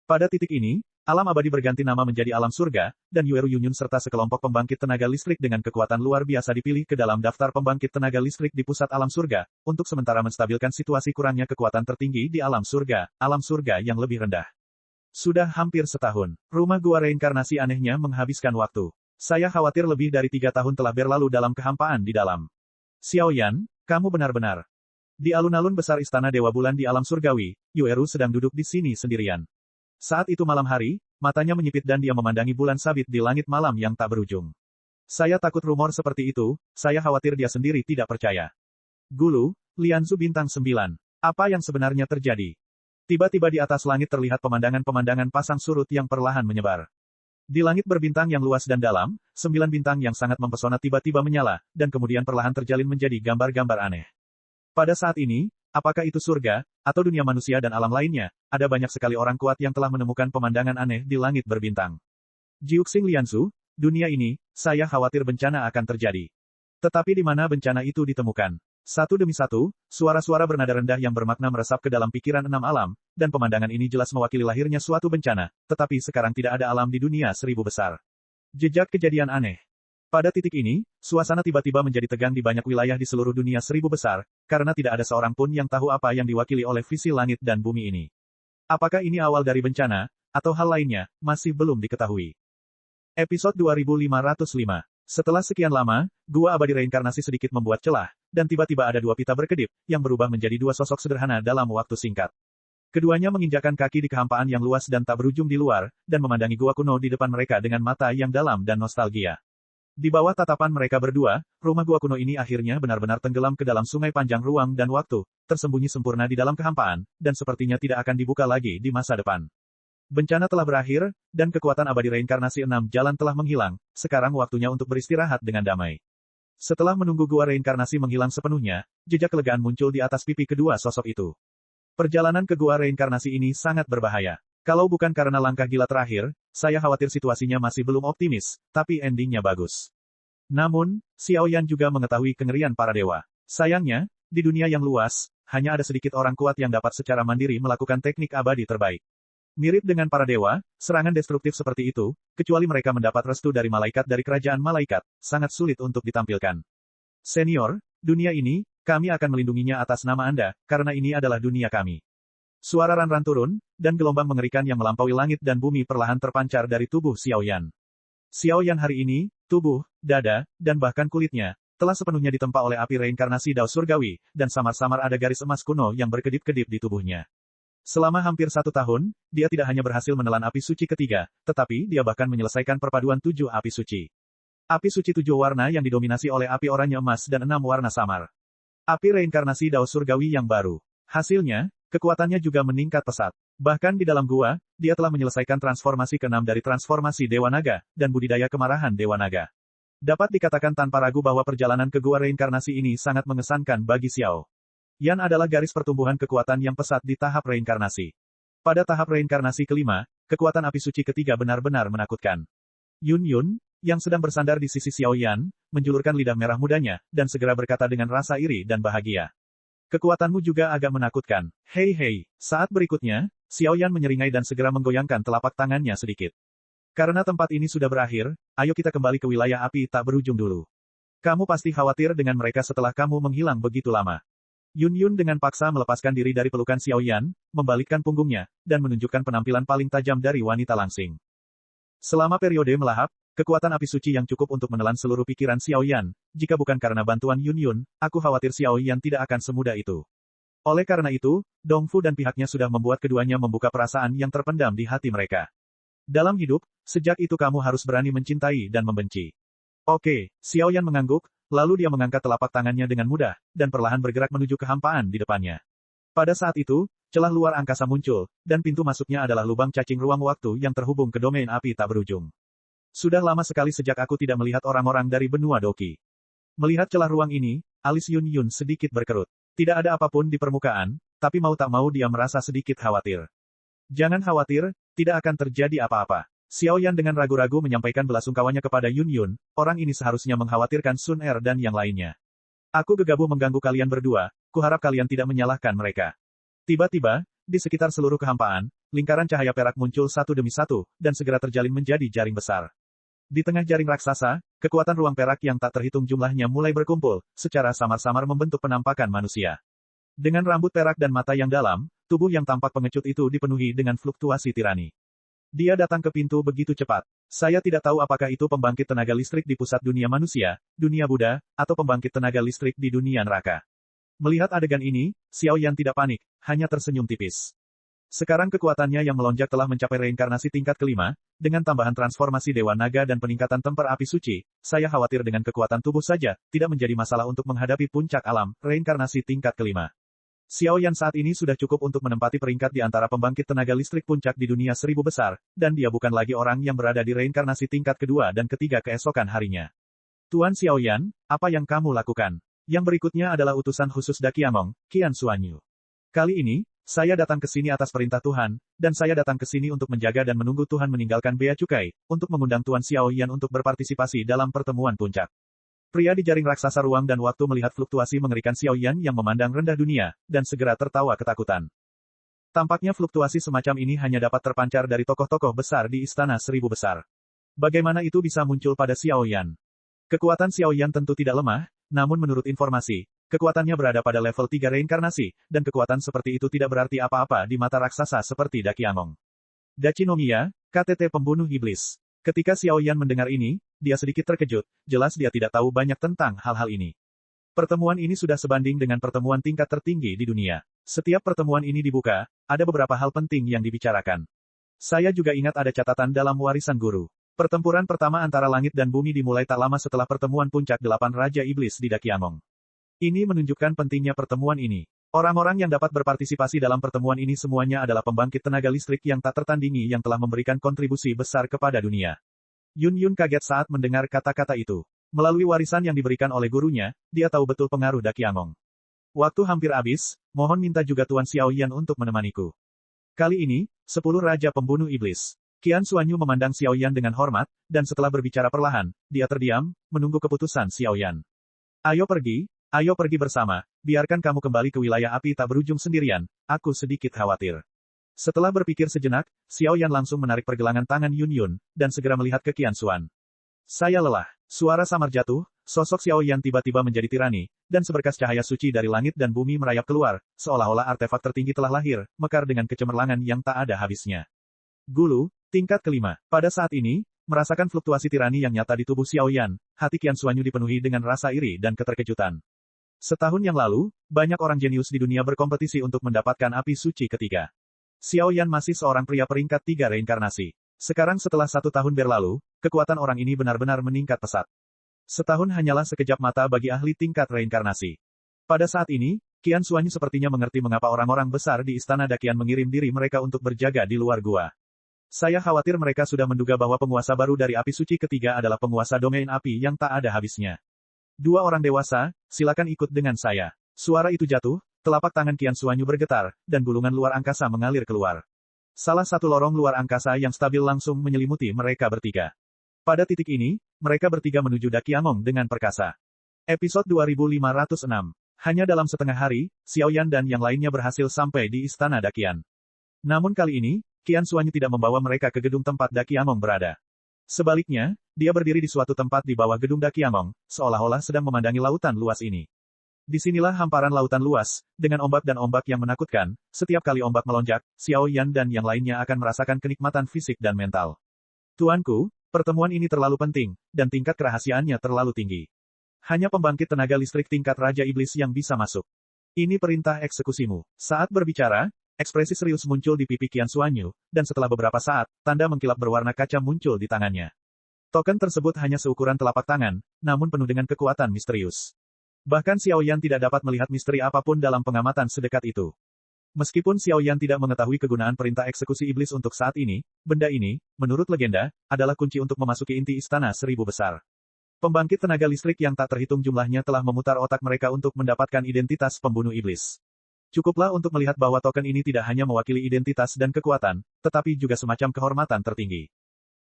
Pada titik ini, alam abadi berganti nama menjadi alam surga, dan Yueru Yunyun serta sekelompok pembangkit tenaga listrik dengan kekuatan luar biasa dipilih ke dalam daftar pembangkit tenaga listrik di pusat alam surga, untuk sementara menstabilkan situasi kurangnya kekuatan tertinggi di alam surga yang lebih rendah. Sudah hampir setahun, rumah gua reinkarnasi anehnya menghabiskan waktu. Saya khawatir lebih dari 3 tahun telah berlalu dalam kehampaan di dalam. Xiao Yan, kamu benar-benar. Di alun-alun besar Istana Dewa Bulan di alam surgawi, Yueru sedang duduk di sini sendirian. Saat itu malam hari, matanya menyipit dan dia memandangi bulan sabit di langit malam yang tak berujung. Saya takut rumor seperti itu, saya khawatir dia sendiri tidak percaya. Gulu, Lianzu bintang 9. Apa yang sebenarnya terjadi? Tiba-tiba di atas langit terlihat pemandangan-pemandangan pasang surut yang perlahan menyebar. Di langit berbintang yang luas dan dalam, 9 bintang yang sangat mempesona tiba-tiba menyala, dan kemudian perlahan terjalin menjadi gambar-gambar aneh. Pada saat ini, apakah itu surga, atau dunia manusia dan alam lainnya, ada banyak sekali orang kuat yang telah menemukan pemandangan aneh di langit berbintang. Jiuxing Lianzu, dunia ini, saya khawatir bencana akan terjadi. Tetapi di mana bencana itu ditemukan? Satu demi satu, suara-suara bernada rendah yang bermakna meresap ke dalam pikiran 6 alam, dan pemandangan ini jelas mewakili lahirnya suatu bencana, tetapi sekarang tidak ada alam di dunia 1000 besar. Jejak kejadian aneh. Pada titik ini, suasana tiba-tiba menjadi tegang di banyak wilayah di seluruh dunia 1000 besar, karena tidak ada seorang pun yang tahu apa yang diwakili oleh visi langit dan bumi ini. Apakah ini awal dari bencana, atau hal lainnya, masih belum diketahui. Episode 2505. Setelah sekian lama, gua abadi reinkarnasi sedikit membuat celah, dan tiba-tiba ada 2 pita berkedip, yang berubah menjadi 2 sosok sederhana dalam waktu singkat. Keduanya menginjakan kaki di kehampaan yang luas dan tak berujung di luar, dan memandangi gua kuno di depan mereka dengan mata yang dalam dan nostalgia. Di bawah tatapan mereka berdua, rumah gua kuno ini akhirnya benar-benar tenggelam ke dalam sungai panjang ruang dan waktu, tersembunyi sempurna di dalam kehampaan, dan sepertinya tidak akan dibuka lagi di masa depan. Bencana telah berakhir, dan kekuatan abadi reinkarnasi 6 jalan telah menghilang, sekarang waktunya untuk beristirahat dengan damai. Setelah menunggu gua reinkarnasi menghilang sepenuhnya, jejak kelegaan muncul di atas pipi kedua sosok itu. Perjalanan ke gua reinkarnasi ini sangat berbahaya. Kalau bukan karena langkah gila terakhir, saya khawatir situasinya masih belum optimis, tapi endingnya bagus. Namun, Xiao Yan juga mengetahui kengerian para dewa. Sayangnya, di dunia yang luas, hanya ada sedikit orang kuat yang dapat secara mandiri melakukan teknik abadi terbaik. Mirip dengan para dewa, serangan destruktif seperti itu, kecuali mereka mendapat restu dari malaikat dari kerajaan malaikat, sangat sulit untuk ditampilkan. Senior, dunia ini, kami akan melindunginya atas nama Anda, karena ini adalah dunia kami. Suara Ran-Ran turun, dan gelombang mengerikan yang melampaui langit dan bumi perlahan terpancar dari tubuh Xiao Yan. Xiao Yan hari ini, tubuh, dada, dan bahkan kulitnya, telah sepenuhnya ditempa oleh api reinkarnasi Dao Surgawi, dan samar-samar ada garis emas kuno yang berkedip-kedip di tubuhnya. Selama hampir 1 tahun, dia tidak hanya berhasil menelan api suci ketiga, tetapi dia bahkan menyelesaikan perpaduan 7 api suci. Api suci 7 warna yang didominasi oleh api oranye emas dan 6 warna samar. Api reinkarnasi Dao Surgawi yang baru. Hasilnya, kekuatannya juga meningkat pesat. Bahkan di dalam gua, dia telah menyelesaikan transformasi ke-6 dari transformasi Dewa Naga, dan budidaya kemarahan Dewa Naga. Dapat dikatakan tanpa ragu bahwa perjalanan ke gua reinkarnasi ini sangat mengesankan bagi Xiao Yan adalah garis pertumbuhan kekuatan yang pesat di tahap reinkarnasi. Pada tahap reinkarnasi kelima, kekuatan api suci ketiga benar-benar menakutkan. Yun Yun, yang sedang bersandar di sisi Xiao Yan, menjulurkan lidah merah mudanya, dan segera berkata dengan rasa iri dan bahagia. Kekuatanmu juga agak menakutkan. Hei, saat berikutnya, Xiao Yan menyeringai dan segera menggoyangkan telapak tangannya sedikit. Karena tempat ini sudah berakhir, ayo kita kembali ke wilayah api tak berujung dulu. Kamu pasti khawatir dengan mereka setelah kamu menghilang begitu lama. Yun Yun dengan paksa melepaskan diri dari pelukan Xiao Yan, membalikkan punggungnya, dan menunjukkan penampilan paling tajam dari wanita langsing. Selama periode melahap, kekuatan api suci yang cukup untuk menelan seluruh pikiran Xiao Yan, jika bukan karena bantuan Yun Yun, aku khawatir Xiao Yan tidak akan semudah itu. Oleh karena itu, Dongfu dan pihaknya sudah membuat keduanya membuka perasaan yang terpendam di hati mereka. Dalam hidup, sejak itu kamu harus berani mencintai dan membenci. Oke, Xiao Yan mengangguk, lalu dia mengangkat telapak tangannya dengan mudah, dan perlahan bergerak menuju kehampaan di depannya. Pada saat itu, celah luar angkasa muncul, dan pintu masuknya adalah lubang cacing ruang waktu yang terhubung ke domain api tak berujung. Sudah lama sekali sejak aku tidak melihat orang-orang dari benua Doki. Melihat celah ruang ini, alis Yun Yun sedikit berkerut. Tidak ada apapun di permukaan, tapi mau tak mau dia merasa sedikit khawatir. Jangan khawatir, tidak akan terjadi apa-apa. Xiao Yan dengan ragu-ragu menyampaikan belasungkawanya kepada Yun Yun, orang ini seharusnya mengkhawatirkan Sun Er dan yang lainnya. Aku gegabah mengganggu kalian berdua, kuharap kalian tidak menyalahkan mereka. Tiba-tiba, di sekitar seluruh kehampaan, lingkaran cahaya perak muncul satu demi satu, dan segera terjalin menjadi jaring besar. Di tengah jaring raksasa, kekuatan ruang perak yang tak terhitung jumlahnya mulai berkumpul, secara samar-samar membentuk penampakan manusia. Dengan rambut perak dan mata yang dalam, tubuh yang tampak pengecut itu dipenuhi dengan fluktuasi tirani. Dia datang ke pintu begitu cepat. Saya tidak tahu apakah itu pembangkit tenaga listrik di pusat dunia manusia, dunia Buddha, atau pembangkit tenaga listrik di dunia neraka. Melihat adegan ini, Xiao Yan tidak panik, hanya tersenyum tipis. Sekarang kekuatannya yang melonjak telah mencapai reinkarnasi tingkat kelima, dengan tambahan transformasi Dewa Naga dan peningkatan temper api suci, saya khawatir dengan kekuatan tubuh saja, tidak menjadi masalah untuk menghadapi puncak alam, reinkarnasi tingkat kelima. Xiao Yan saat ini sudah cukup untuk menempati peringkat di antara pembangkit tenaga listrik puncak di dunia 1000 besar, dan dia bukan lagi orang yang berada di reinkarnasi tingkat kedua dan ketiga keesokan harinya. Tuan Xiao Yan, apa yang kamu lakukan? Yang berikutnya adalah utusan khusus Dakiamong, Qian Xuanyu. Kali ini, saya datang ke sini atas perintah Tuhan, dan saya datang ke sini untuk menjaga dan menunggu Tuhan meninggalkan bea cukai, untuk mengundang Tuan Xiao Yan untuk berpartisipasi dalam pertemuan puncak. Pria di jaring raksasa ruang dan waktu melihat fluktuasi mengerikan Xiao Yan yang memandang rendah dunia, dan segera tertawa ketakutan. Tampaknya fluktuasi semacam ini hanya dapat terpancar dari tokoh-tokoh besar di Istana 1000 besar. Bagaimana itu bisa muncul pada Xiao Yan? Kekuatan Xiao Yan tentu tidak lemah, namun menurut informasi, kekuatannya berada pada level 3 reinkarnasi, dan kekuatan seperti itu tidak berarti apa-apa di mata raksasa seperti Dakiamong. Dachinomiya, KTT pembunuh iblis. Ketika Xiao Yan mendengar ini, dia sedikit terkejut, jelas dia tidak tahu banyak tentang hal-hal ini. Pertemuan ini sudah sebanding dengan pertemuan tingkat tertinggi di dunia. Setiap pertemuan ini dibuka, ada beberapa hal penting yang dibicarakan. Saya juga ingat ada catatan dalam warisan guru. Pertempuran pertama antara langit dan bumi dimulai tak lama setelah pertemuan puncak 8 Raja Iblis di Dakiamong. Ini menunjukkan pentingnya pertemuan ini. Orang-orang yang dapat berpartisipasi dalam pertemuan ini semuanya adalah pembangkit tenaga listrik yang tak tertandingi yang telah memberikan kontribusi besar kepada dunia. Yun Yun kaget saat mendengar kata-kata itu. Melalui warisan yang diberikan oleh gurunya, dia tahu betul pengaruh Dakiangong. Waktu hampir habis, mohon minta juga Tuan Xiaoyan untuk menemaniku. Kali ini, 10 Raja Pembunuh Iblis. Qian Xuanyu memandang Xiaoyan dengan hormat, dan setelah berbicara perlahan, dia terdiam, menunggu keputusan Xiaoyan. Ayo pergi bersama, biarkan kamu kembali ke wilayah api tak berujung sendirian, aku sedikit khawatir. Setelah berpikir sejenak, Xiaoyan langsung menarik pergelangan tangan Yun Yun, dan segera melihat ke Qian Xuan. Saya lelah. Suara samar jatuh, sosok Xiaoyan tiba-tiba menjadi tirani, dan seberkas cahaya suci dari langit dan bumi merayap keluar, seolah-olah artefak tertinggi telah lahir, mekar dengan kecemerlangan yang tak ada habisnya. Gulu, tingkat kelima. Pada saat ini, merasakan fluktuasi tirani yang nyata di tubuh Xiaoyan, hati Qian Xuanyu dipenuhi dengan rasa iri dan keterkejutan. Setahun yang lalu, banyak orang jenius di dunia berkompetisi untuk mendapatkan api suci ketiga. Xiaoyan masih seorang pria peringkat 3 reinkarnasi. Sekarang setelah 1 tahun berlalu, kekuatan orang ini benar-benar meningkat pesat. Setahun hanyalah sekejap mata bagi ahli tingkat reinkarnasi. Pada saat ini, Qian Xuanyu sepertinya mengerti mengapa orang-orang besar di Istana Dakian mengirim diri mereka untuk berjaga di luar gua. Saya khawatir mereka sudah menduga bahwa penguasa baru dari api suci ketiga adalah penguasa domain api yang tak ada habisnya. 2 orang dewasa, silakan ikut dengan saya. Suara itu jatuh, telapak tangan Qian Xuanyu bergetar, dan gulungan luar angkasa mengalir keluar. Salah satu lorong luar angkasa yang stabil langsung menyelimuti mereka bertiga. Pada titik ini, mereka bertiga menuju Dakiangong dengan perkasa. Episode 2506. Hanya dalam setengah hari, Xiaoyan dan yang lainnya berhasil sampai di Istana Dakian. Namun kali ini, Qian Xuanyu tidak membawa mereka ke gedung tempat Dakiangong berada. Sebaliknya, dia berdiri di suatu tempat di bawah gedung Dakiangong, seolah-olah sedang memandangi lautan luas ini. Disinilah hamparan lautan luas, dengan ombak dan ombak yang menakutkan, setiap kali ombak melonjak, Xiaoyan dan yang lainnya akan merasakan kenikmatan fisik dan mental. Tuanku, pertemuan ini terlalu penting, dan tingkat kerahasiaannya terlalu tinggi. Hanya pembangkit tenaga listrik tingkat Raja Iblis yang bisa masuk. Ini perintah eksekusimu. Saat berbicara, ekspresi serius muncul di pipi Qian Xuanyu, dan setelah beberapa saat, tanda mengkilap berwarna kaca muncul di tangannya. Token tersebut hanya seukuran telapak tangan, namun penuh dengan kekuatan misterius. Bahkan Xiaoyan tidak dapat melihat misteri apapun dalam pengamatan sedekat itu. Meskipun Xiaoyan tidak mengetahui kegunaan perintah eksekusi iblis untuk saat ini, benda ini, menurut legenda, adalah kunci untuk memasuki inti istana 1000 besar. Pembangkit tenaga listrik yang tak terhitung jumlahnya telah memutar otak mereka untuk mendapatkan identitas pembunuh iblis. Cukuplah untuk melihat bahwa token ini tidak hanya mewakili identitas dan kekuatan, tetapi juga semacam kehormatan tertinggi.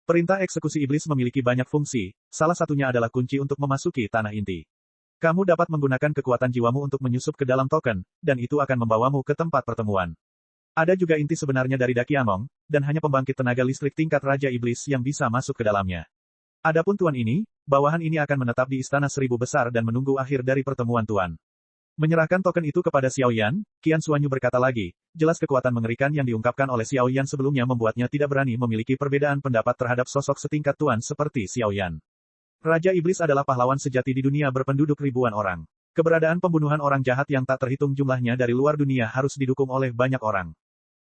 Perintah eksekusi iblis memiliki banyak fungsi, salah satunya adalah kunci untuk memasuki tanah inti. Kamu dapat menggunakan kekuatan jiwamu untuk menyusup ke dalam token, dan itu akan membawamu ke tempat pertemuan. Ada juga inti sebenarnya dari Dakiangong, dan hanya pembangkit tenaga listrik tingkat Raja Iblis yang bisa masuk ke dalamnya. Adapun Tuan ini, bawahan ini akan menetap di Istana 1000 besar dan menunggu akhir dari pertemuan Tuan. Menyerahkan token itu kepada Xiaoyan, Qian Xuanyu berkata lagi, jelas kekuatan mengerikan yang diungkapkan oleh Xiaoyan sebelumnya membuatnya tidak berani memiliki perbedaan pendapat terhadap sosok setingkat Tuan seperti Xiaoyan. Raja Iblis adalah pahlawan sejati di dunia berpenduduk ribuan orang. Keberadaan pembunuhan orang jahat yang tak terhitung jumlahnya dari luar dunia harus didukung oleh banyak orang.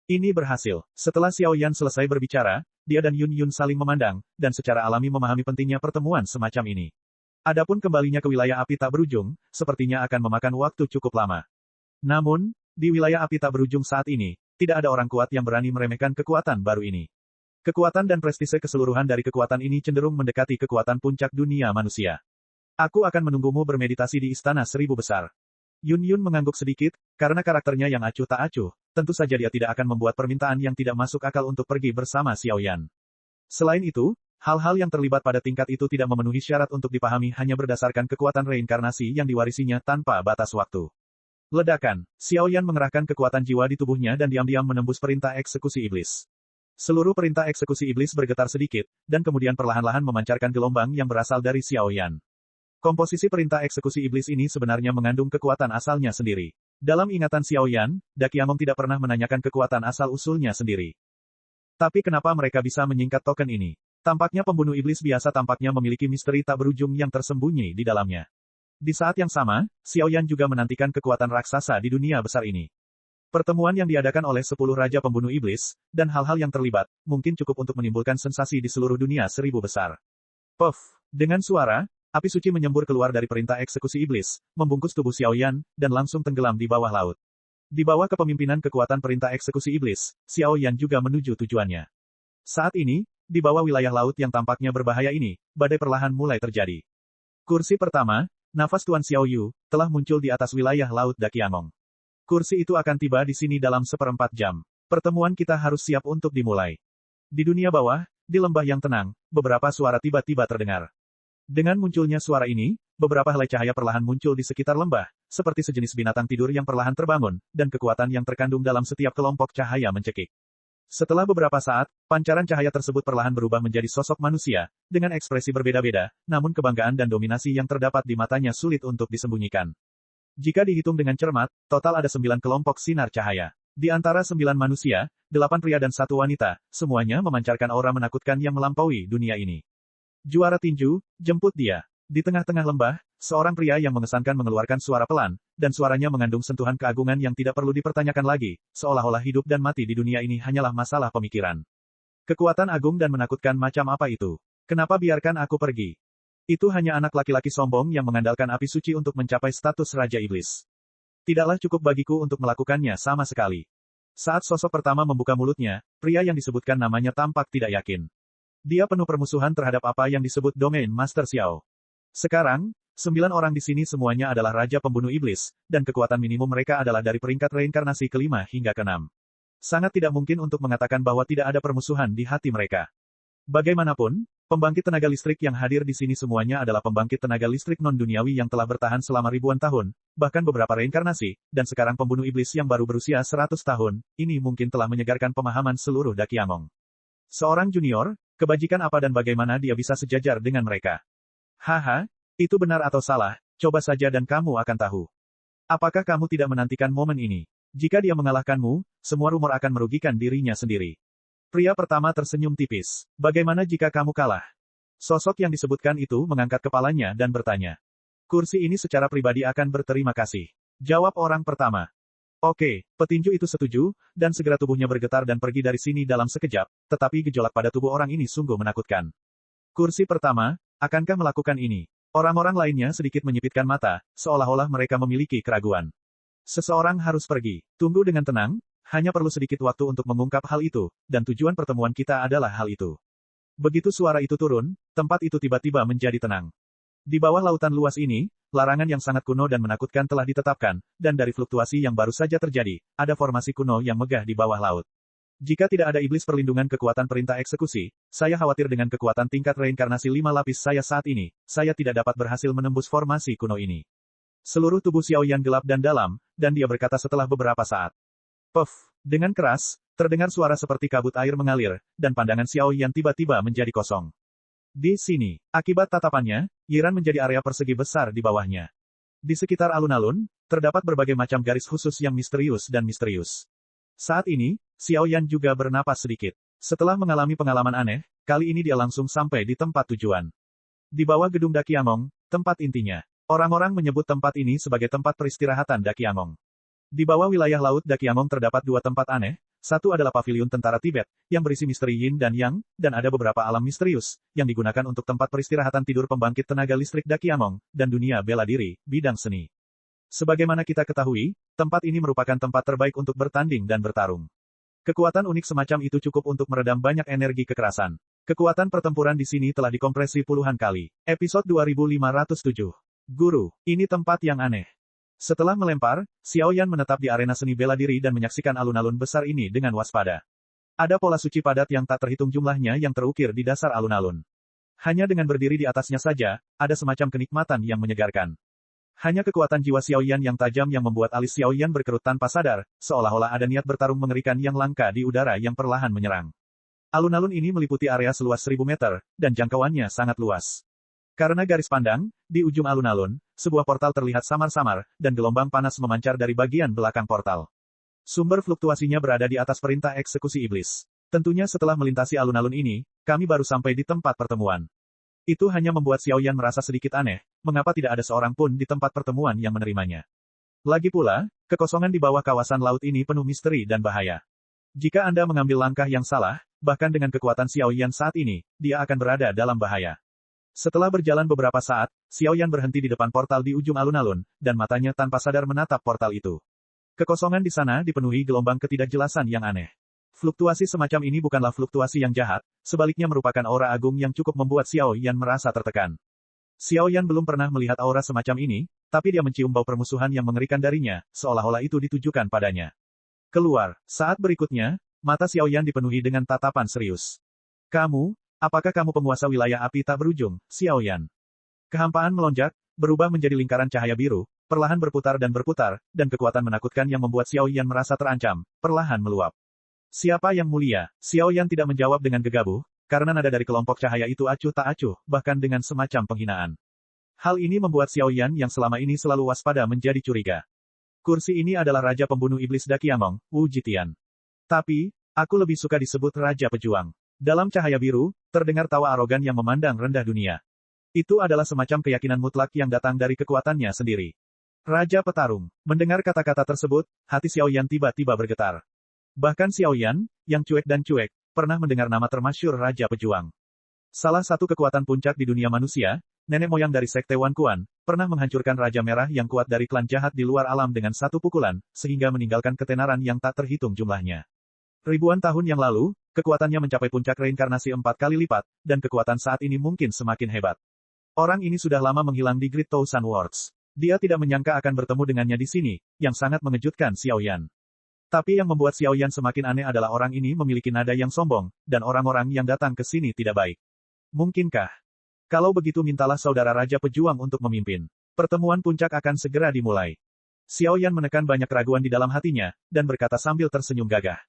Ini berhasil. Setelah Xiaoyan selesai berbicara, dia dan Yun Yun saling memandang, dan secara alami memahami pentingnya pertemuan semacam ini. Adapun kembalinya ke wilayah api tak berujung, sepertinya akan memakan waktu cukup lama. Namun, di wilayah api tak berujung saat ini, tidak ada orang kuat yang berani meremehkan kekuatan baru ini. Kekuatan dan prestise keseluruhan dari kekuatan ini cenderung mendekati kekuatan puncak dunia manusia. Aku akan menunggumu bermeditasi di Istana 1000 besar. Yun Yun mengangguk sedikit, karena karakternya yang acuh tak acuh, tentu saja dia tidak akan membuat permintaan yang tidak masuk akal untuk pergi bersama Xiaoyan. Selain itu, hal-hal yang terlibat pada tingkat itu tidak memenuhi syarat untuk dipahami hanya berdasarkan kekuatan reinkarnasi yang diwarisinya tanpa batas waktu. Ledakan, Xiaoyan mengerahkan kekuatan jiwa di tubuhnya dan diam-diam menembus perintah eksekusi iblis. Seluruh perintah eksekusi iblis bergetar sedikit, dan kemudian perlahan-lahan memancarkan gelombang yang berasal dari Xiaoyan. Komposisi perintah eksekusi iblis ini sebenarnya mengandung kekuatan asalnya sendiri. Dalam ingatan Xiaoyan, Dakiangong tidak pernah menanyakan kekuatan asal-usulnya sendiri. Tapi kenapa mereka bisa menyingkat token ini? Tampaknya pembunuh iblis biasa tampaknya memiliki misteri tak berujung yang tersembunyi di dalamnya. Di saat yang sama, Xiaoyan juga menantikan kekuatan raksasa di dunia besar ini. Pertemuan yang diadakan oleh 10 Raja Pembunuh Iblis, dan hal-hal yang terlibat, mungkin cukup untuk menimbulkan sensasi di seluruh dunia 1000 besar. Puff! Dengan suara, api suci menyembur keluar dari perintah eksekusi iblis, membungkus tubuh Xiaoyan, dan langsung tenggelam di bawah laut. Di bawah kepemimpinan kekuatan perintah eksekusi iblis, Xiaoyan juga menuju tujuannya. Saat ini, di bawah wilayah laut yang tampaknya berbahaya ini, badai perlahan mulai terjadi. Kursi pertama, nafas Tuan Xiao Yu, telah muncul di atas wilayah Laut Dakiangong. Kursi itu akan tiba di sini dalam 1/4 jam. Pertemuan kita harus siap untuk dimulai. Di dunia bawah, di lembah yang tenang, beberapa suara tiba-tiba terdengar. Dengan munculnya suara ini, beberapa helai cahaya perlahan muncul di sekitar lembah, seperti sejenis binatang tidur yang perlahan terbangun, dan kekuatan yang terkandung dalam setiap kelompok cahaya mencekik. Setelah beberapa saat, pancaran cahaya tersebut perlahan berubah menjadi sosok manusia, dengan ekspresi berbeda-beda, namun kebanggaan dan dominasi yang terdapat di matanya sulit untuk disembunyikan. Jika dihitung dengan cermat, total ada 9 kelompok sinar cahaya. Di antara 9 manusia, 8 pria dan 1 wanita, semuanya memancarkan aura menakutkan yang melampaui dunia ini. Juara tinju, jemput dia. Di tengah-tengah lembah, seorang pria yang mengesankan mengeluarkan suara pelan, dan suaranya mengandung sentuhan keagungan yang tidak perlu dipertanyakan lagi, seolah-olah hidup dan mati di dunia ini hanyalah masalah pemikiran. Kekuatan agung dan menakutkan macam apa itu? Kenapa biarkan aku pergi? Itu hanya anak laki-laki sombong yang mengandalkan api suci untuk mencapai status Raja Iblis. Tidaklah cukup bagiku untuk melakukannya sama sekali. Saat sosok pertama membuka mulutnya, pria yang disebutkan namanya tampak tidak yakin. Dia penuh permusuhan terhadap apa yang disebut domain Master Xiao. Sekarang, 9 orang di sini semuanya adalah Raja Pembunuh Iblis, dan kekuatan minimum mereka adalah dari peringkat reinkarnasi ke-5 hingga ke-6. Sangat tidak mungkin untuk mengatakan bahwa tidak ada permusuhan di hati mereka. Bagaimanapun, pembangkit tenaga listrik yang hadir di sini semuanya adalah pembangkit tenaga listrik non-duniawi yang telah bertahan selama ribuan tahun, bahkan beberapa reinkarnasi, dan sekarang pembunuh iblis yang baru berusia 100 tahun, ini mungkin telah menyegarkan pemahaman seluruh Dakiangong. Seorang junior, kebajikan apa dan bagaimana dia bisa sejajar dengan mereka? Haha, itu benar atau salah, coba saja dan kamu akan tahu. Apakah kamu tidak menantikan momen ini? Jika dia mengalahkanmu, semua rumor akan merugikan dirinya sendiri. Pria pertama tersenyum tipis. Bagaimana jika kamu kalah? Sosok yang disebutkan itu mengangkat kepalanya dan bertanya. Kursi ini secara pribadi akan berterima kasih. Jawab orang pertama. Oke, petinju itu setuju, dan segera tubuhnya bergetar dan pergi dari sini dalam sekejap, tetapi gejolak pada tubuh orang ini sungguh menakutkan. Kursi pertama, akankah melakukan ini? Orang-orang lainnya sedikit menyipitkan mata, seolah-olah mereka memiliki keraguan. Seseorang harus pergi. Tunggu dengan tenang, hanya perlu sedikit waktu untuk mengungkap hal itu, dan tujuan pertemuan kita adalah hal itu. Begitu suara itu turun, tempat itu tiba-tiba menjadi tenang. Di bawah lautan luas ini, larangan yang sangat kuno dan menakutkan telah ditetapkan, dan dari fluktuasi yang baru saja terjadi, ada formasi kuno yang megah di bawah laut. Jika tidak ada iblis perlindungan kekuatan perintah eksekusi, saya khawatir dengan kekuatan tingkat reinkarnasi 5 lapis saya saat ini, saya tidak dapat berhasil menembus formasi kuno ini. Seluruh tubuh Xiaoyan gelap dan dalam, dan dia berkata setelah beberapa saat. Puff! Dengan keras, terdengar suara seperti kabut air mengalir, dan pandangan Xiaoyan tiba-tiba menjadi kosong. Di sini, akibat tatapannya, Yiran menjadi area persegi besar di bawahnya. Di sekitar alun-alun, terdapat berbagai macam garis khusus yang misterius dan misterius. Saat ini, Xiaoyan juga bernapas sedikit. Setelah mengalami pengalaman aneh, kali ini dia langsung sampai di tempat tujuan. Di bawah gedung Dakiangong, tempat intinya. Orang-orang menyebut tempat ini sebagai tempat peristirahatan Dakiangong. Di bawah wilayah laut Dakiangong terdapat 2 tempat aneh, satu adalah paviliun tentara Tibet, yang berisi misteri yin dan yang, dan ada beberapa alam misterius, yang digunakan untuk tempat peristirahatan tidur pembangkit tenaga listrik Dakiangong, dan dunia bela diri, bidang seni. Sebagaimana kita ketahui, tempat ini merupakan tempat terbaik untuk bertanding dan bertarung. Kekuatan unik semacam itu cukup untuk meredam banyak energi kekerasan. Kekuatan pertempuran di sini telah dikompresi puluhan kali. Episode 2507. Guru, ini tempat yang aneh. Setelah melempar, Xiaoyan menetap di arena seni bela diri dan menyaksikan alun-alun besar ini dengan waspada. Ada pola suci padat yang tak terhitung jumlahnya yang terukir di dasar alun-alun. Hanya dengan berdiri di atasnya saja, ada semacam kenikmatan yang menyegarkan. Hanya kekuatan jiwa Xiaoyan yang tajam yang membuat alis Xiaoyan berkerut tanpa sadar, seolah-olah ada niat bertarung mengerikan yang langka di udara yang perlahan menyerang. Alun-alun ini meliputi area seluas 1000 meter, dan jangkauannya sangat luas. Karena garis pandang, di ujung alun-alun, sebuah portal terlihat samar-samar, dan gelombang panas memancar dari bagian belakang portal. Sumber fluktuasinya berada di atas perintah eksekusi iblis. Tentunya setelah melintasi alun-alun ini, kami baru sampai di tempat pertemuan. Itu hanya membuat Xiaoyan merasa sedikit aneh, mengapa tidak ada seorang pun di tempat pertemuan yang menerimanya. Lagi pula, kekosongan di bawah kawasan laut ini penuh misteri dan bahaya. Jika Anda mengambil langkah yang salah, bahkan dengan kekuatan Xiaoyan saat ini, dia akan berada dalam bahaya. Setelah berjalan beberapa saat, Xiaoyan berhenti di depan portal di ujung alun-alun, dan matanya tanpa sadar menatap portal itu. Kekosongan di sana dipenuhi gelombang ketidakjelasan yang aneh. Fluktuasi semacam ini bukanlah fluktuasi yang jahat, sebaliknya merupakan aura agung yang cukup membuat Xiaoyan merasa tertekan. Xiao Yan belum pernah melihat aura semacam ini, tapi dia mencium bau permusuhan yang mengerikan darinya, seolah-olah itu ditujukan padanya. Keluar. Saat berikutnya, mata Xiao Yan dipenuhi dengan tatapan serius. Kamu, apakah kamu penguasa wilayah api tak berujung, Xiao Yan? Kehampaan melonjak, berubah menjadi lingkaran cahaya biru, perlahan berputar, dan kekuatan menakutkan yang membuat Xiao Yan merasa terancam, perlahan meluap. Siapa yang mulia? Xiao Yan tidak menjawab dengan gegabah, karena nada dari kelompok cahaya itu acuh tak acuh, bahkan dengan semacam penghinaan. Hal ini membuat Xiao Yan yang selama ini selalu waspada menjadi curiga. Kursi ini adalah Raja Pembunuh Iblis Dakiamong, Wu Jitian. Tapi, aku lebih suka disebut Raja Pejuang. Dalam cahaya biru, terdengar tawa arogan yang memandang rendah dunia. Itu adalah semacam keyakinan mutlak yang datang dari kekuatannya sendiri. Raja Petarung. Mendengar kata-kata tersebut, hati Xiao Yan tiba-tiba bergetar. Bahkan Xiao Yan, yang cuek dan cuek, pernah mendengar nama termasyhur Raja Pejuang. Salah satu kekuatan puncak di dunia manusia, nenek moyang dari Sekte Wan Kuan, pernah menghancurkan Raja Merah yang kuat dari klan jahat di luar alam dengan satu pukulan, sehingga meninggalkan ketenaran yang tak terhitung jumlahnya. Ribuan tahun yang lalu, kekuatannya mencapai puncak reinkarnasi 4 kali lipat, dan kekuatan saat ini mungkin semakin hebat. Orang ini sudah lama menghilang di Great Thousand Worlds. Dia tidak menyangka akan bertemu dengannya di sini, yang sangat mengejutkan Xiao Yan. Tapi yang membuat Xiao Yan semakin aneh adalah orang ini memiliki nada yang sombong, dan orang-orang yang datang ke sini tidak baik. Mungkinkah? Kalau begitu mintalah saudara Raja Pejuang untuk memimpin. Pertemuan puncak akan segera dimulai. Xiao Yan menekan banyak keraguan di dalam hatinya, dan berkata sambil tersenyum gagah.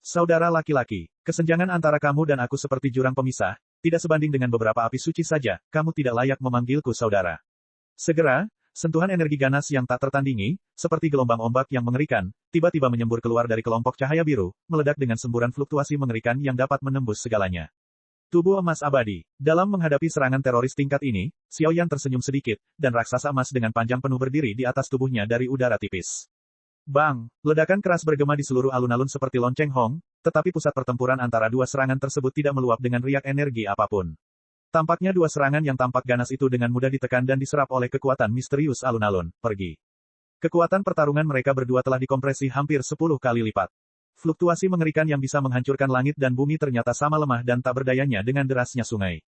Saudara laki-laki, kesenjangan antara kamu dan aku seperti jurang pemisah, tidak sebanding dengan beberapa api suci saja, kamu tidak layak memanggilku saudara. Segera, sentuhan energi ganas yang tak tertandingi, seperti gelombang ombak yang mengerikan, tiba-tiba menyembur keluar dari kelompok cahaya biru, meledak dengan semburan fluktuasi mengerikan yang dapat menembus segalanya. Tubuh emas abadi. Dalam menghadapi serangan teroris tingkat ini, Xiao Yan tersenyum sedikit, dan raksasa emas dengan panjang penuh berdiri di atas tubuhnya dari udara tipis. Bang! Ledakan keras bergema di seluruh alun-alun seperti lonceng Hong, tetapi pusat pertempuran antara dua serangan tersebut tidak meluap dengan riak energi apapun. Tampaknya dua serangan yang tampak ganas itu dengan mudah ditekan dan diserap oleh kekuatan misterius alun-alun. Pergi. Kekuatan pertarungan mereka berdua telah dikompresi hampir 10 kali lipat. Fluktuasi mengerikan yang bisa menghancurkan langit dan bumi ternyata sama lemah dan tak berdayanya dengan derasnya sungai.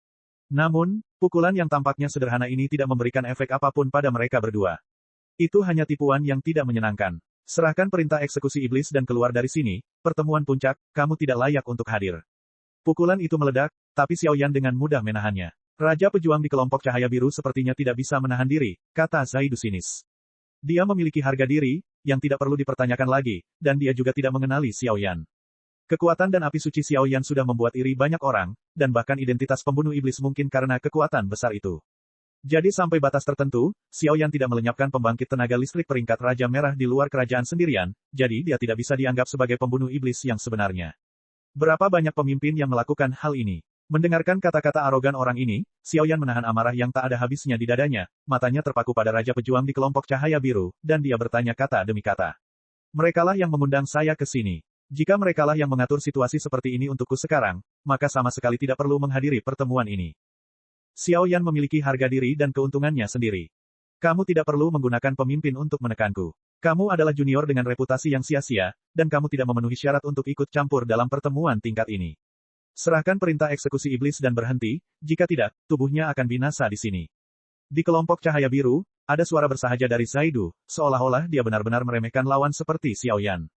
Namun, pukulan yang tampaknya sederhana ini tidak memberikan efek apapun pada mereka berdua. Itu hanya tipuan yang tidak menyenangkan. Serahkan perintah eksekusi iblis dan keluar dari sini, pertemuan puncak, kamu tidak layak untuk hadir. Pukulan itu meledak, tapi Xiao Yan dengan mudah menahannya. Raja Pejuang di kelompok cahaya biru sepertinya tidak bisa menahan diri, kata Zaidu sinis. Dia memiliki harga diri, yang tidak perlu dipertanyakan lagi, dan dia juga tidak mengenali Xiao Yan. Kekuatan dan api suci Xiao Yan sudah membuat iri banyak orang, dan bahkan identitas pembunuh iblis mungkin karena kekuatan besar itu. Jadi sampai batas tertentu, Xiao Yan tidak melenyapkan pembangkit tenaga listrik peringkat Raja Merah di luar kerajaan sendirian, jadi dia tidak bisa dianggap sebagai pembunuh iblis yang sebenarnya. Berapa banyak pemimpin yang melakukan hal ini? Mendengarkan kata-kata arogan orang ini, Xiao Yan menahan amarah yang tak ada habisnya di dadanya, matanya terpaku pada Raja Pejuang di kelompok cahaya biru, dan dia bertanya kata demi kata. Merekalah yang mengundang saya ke sini. Jika merekalah yang mengatur situasi seperti ini untukku sekarang, maka sama sekali tidak perlu menghadiri pertemuan ini. Xiao Yan memiliki harga diri dan keuntungannya sendiri. Kamu tidak perlu menggunakan pemimpin untuk menekanku. Kamu adalah junior dengan reputasi yang sia-sia, dan kamu tidak memenuhi syarat untuk ikut campur dalam pertemuan tingkat ini. Serahkan perintah eksekusi iblis dan berhenti, jika tidak, tubuhnya akan binasa di sini. Di kelompok cahaya biru, ada suara bersahaja dari Zaidu, seolah-olah dia benar-benar meremehkan lawan seperti Xiao Yan.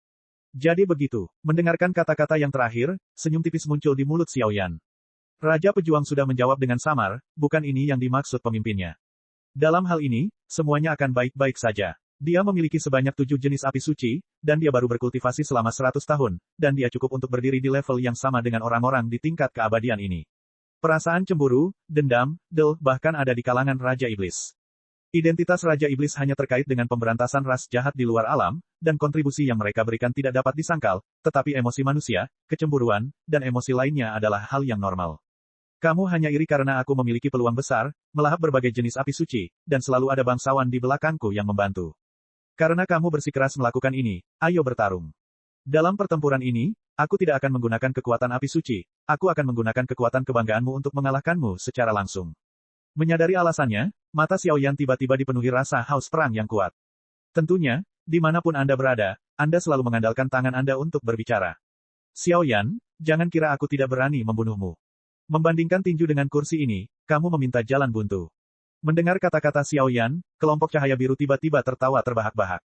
Jadi begitu, mendengarkan kata-kata yang terakhir, senyum tipis muncul di mulut Xiao Yan. Raja Pejuang sudah menjawab dengan samar, bukan ini yang dimaksud pemimpinnya. Dalam hal ini, semuanya akan baik-baik saja. Dia memiliki sebanyak 7 jenis api suci, dan dia baru berkultivasi selama 100 tahun, dan dia cukup untuk berdiri di level yang sama dengan orang-orang di tingkat keabadian ini. Perasaan cemburu, dendam, bahkan ada di kalangan Raja Iblis. Identitas Raja Iblis hanya terkait dengan pemberantasan ras jahat di luar alam, dan kontribusi yang mereka berikan tidak dapat disangkal, tetapi emosi manusia, kecemburuan, dan emosi lainnya adalah hal yang normal. Kamu hanya iri karena aku memiliki peluang besar, melahap berbagai jenis api suci, dan selalu ada bangsawan di belakangku yang membantu. Karena kamu bersikeras melakukan ini, ayo bertarung. Dalam pertempuran ini, aku tidak akan menggunakan kekuatan api suci, aku akan menggunakan kekuatan kebanggaanmu untuk mengalahkanmu secara langsung. Menyadari alasannya, mata Xiao Yan tiba-tiba dipenuhi rasa haus perang yang kuat. Tentunya, dimanapun Anda berada, Anda selalu mengandalkan tangan Anda untuk berbicara. Xiao Yan, jangan kira aku tidak berani membunuhmu. Membandingkan tinju dengan kursi ini, kamu meminta jalan buntu. Mendengar kata-kata Xiao Yan, kelompok cahaya biru tiba-tiba tertawa terbahak-bahak.